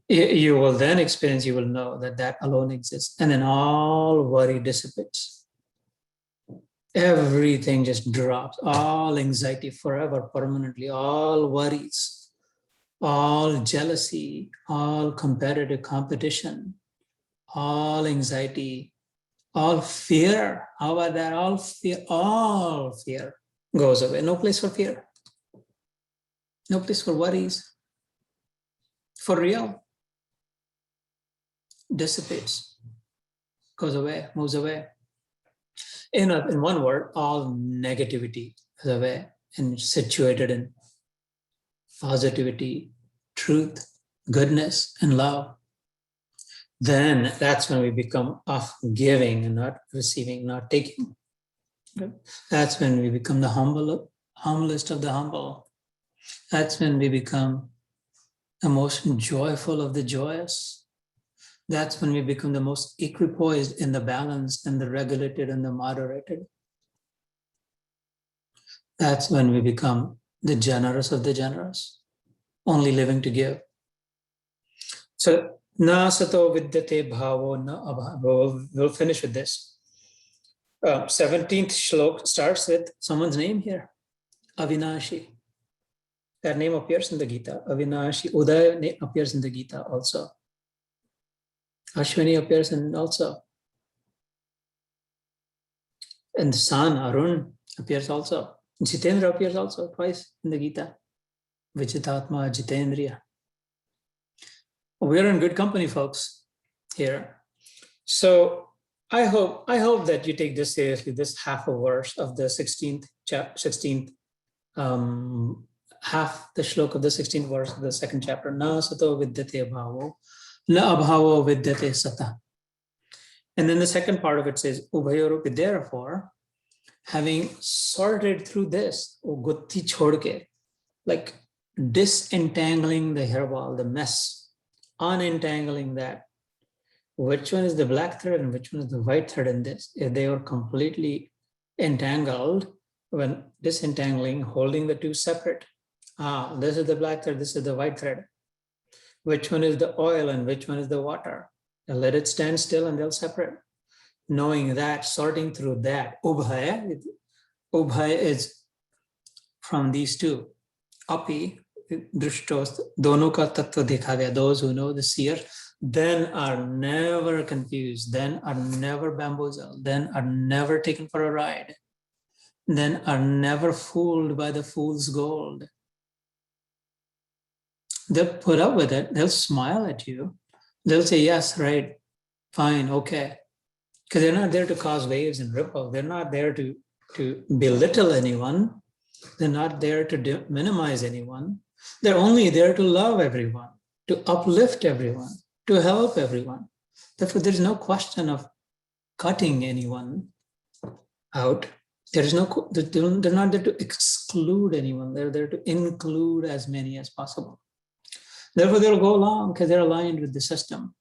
you will then experience, you will know that alone exists. And then all worry dissipates. Everything just drops. All anxiety forever, permanently. All worries, all jealousy, all competitive competition, all anxiety, all fear. How about that? All fear goes away. No place for fear. No place for worries. For real. Dissipates. Goes away, moves away. In one word, all negativity is away and situated in positivity, truth, goodness, and love. Then that's when we become of giving and not receiving, not taking. That's when we become the humblest of the humble. That's when we become the most joyful of the joyous. That's when we become the most equipoised in the balanced and the regulated and the moderated. That's when we become the generous of the generous, only living to give. So, na sato vidyate bhavo na abhavo. We'll finish with this. 17th shlok starts with someone's name here, Avinashi. That name appears in the Gita. Avinashi, Uday appears in the Gita also. Ashwini appears in also. And the son, Arun, appears also. Jitendra appears also twice in the Gita. Vichitatma, Jitendriya. We're in good company, folks, here. So I hope that you take this seriously, this half a verse of the 16th half the shlok of the 16th verse of the 2nd chapter. Na sato vidyate bhavo, na abhavo vidyate sata. And then the second part of it says, Ubhayorupi, therefore, having sorted through this, gutti chodke, like disentangling the hairball, the mess, unentangling that. Which one is the black thread and which one is the white thread in this? If they were completely entangled, when disentangling, holding the two separate. This is the black thread, this is the white thread. Which one is the oil and which one is the water? And let it stand still and they'll separate. Knowing that, sorting through that, ubhaya is from these two. Api, drishtos, dono ka tattva dekha gaya. Those who know the seer, then are never confused, then are never bamboozled, then are never taken for a ride, then are never fooled by the fool's gold. They'll put up with it, they'll smile at you, they'll say, yes, right, fine, okay. Because they're not there to cause waves and ripple. They're not there to belittle anyone. They're not there to minimize anyone. They're only there to love everyone, to uplift everyone, to help everyone. Therefore, there's no question of cutting anyone out. They're not there to exclude anyone. They're there to include as many as possible. Therefore, they'll go along because they're aligned with the system.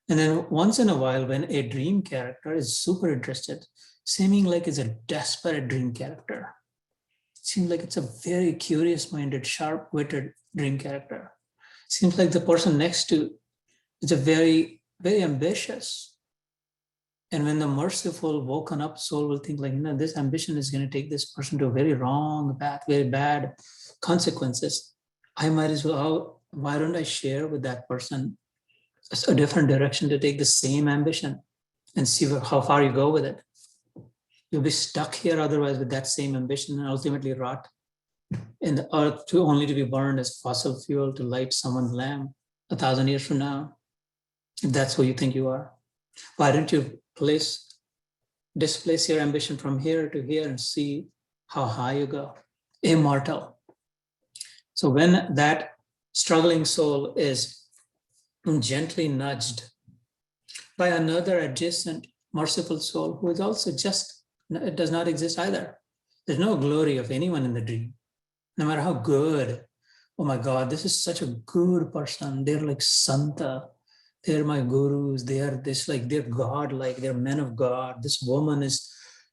And then once in a while, when a dream character is super interested, seeming like it's a desperate dream character, seems like it's a very curious-minded, sharp-witted dream character. Seems like the person next to is a very, very ambitious. And when the merciful, woken up soul will think like, this ambition is going to take this person to a very wrong path, very bad consequences. I might as well, why don't I share with that person a different direction to take the same ambition and see how far you go with it. You'll be stuck here otherwise with that same ambition and ultimately rot in the earth only to be burned as fossil fuel to light someone's lamp 1,000 years from now. If that's who you think you are. Why don't you displace your ambition from here to here and see how high you go? Immortal. So when that struggling soul is gently nudged by another adjacent merciful soul who is also just, it does not exist either. There's no glory of anyone in the dream, no matter how good. Oh my God, this is such a good person. They're like Santa. They're my gurus. They are this, like, they're God-like, they're men of God. This woman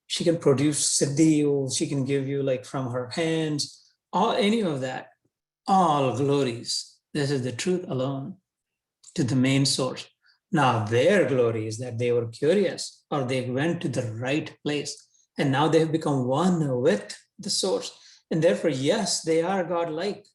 she can produce siddhi, she can give you like from her hands, any of that, all glories. This is the truth alone to the main source. Now their glory is that they were curious or they went to the right place and now they have become one with the source. And therefore, yes, they are God-like.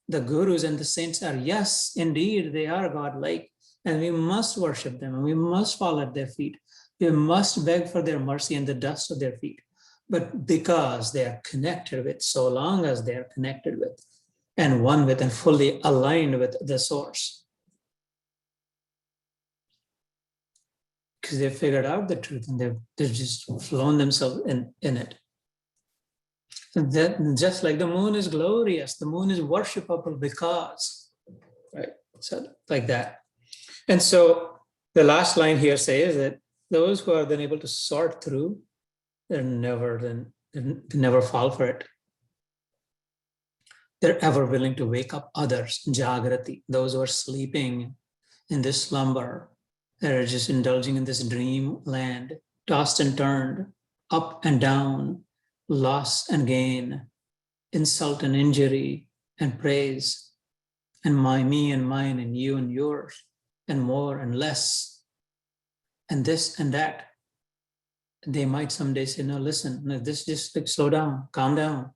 The gurus and the saints are, yes, indeed, they are God-like. And we must worship them and we must fall at their feet. We must beg for their mercy and the dust of their feet. But because they are connected with, so long as they are connected with and one with and fully aligned with the source, because they've figured out the truth and they've just flown themselves in it. And that, just like the moon is glorious, the moon is worshipable because, right? So like that. And so the last line here says that those who are then able to sort through, they never fall for it. They're ever willing to wake up others, jagrati, those who are sleeping in this slumber. They're just indulging in this dream land, tossed and turned, up and down, loss and gain, insult and injury and praise, and me and mine and you and yours, and more and less, and this and that. They might someday say, no, listen, no, this just like slow down, calm down,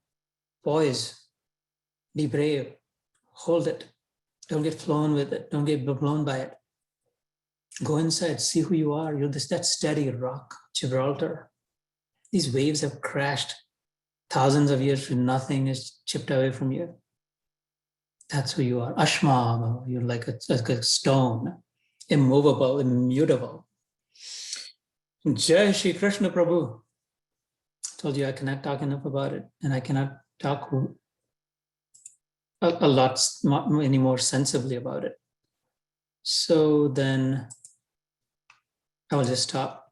poise, be brave, hold it. Don't get flown with it. Don't get blown by it. Go inside, see who you are. You're that steady rock, Gibraltar. These waves have crashed thousands of years and nothing is chipped away from you. That's who you are. Ashma, you're like a stone, immovable, immutable. Jai Shri Krishna Prabhu. I told you I cannot talk enough about it, and I cannot talk a lot any more sensibly about it. So then I will just stop.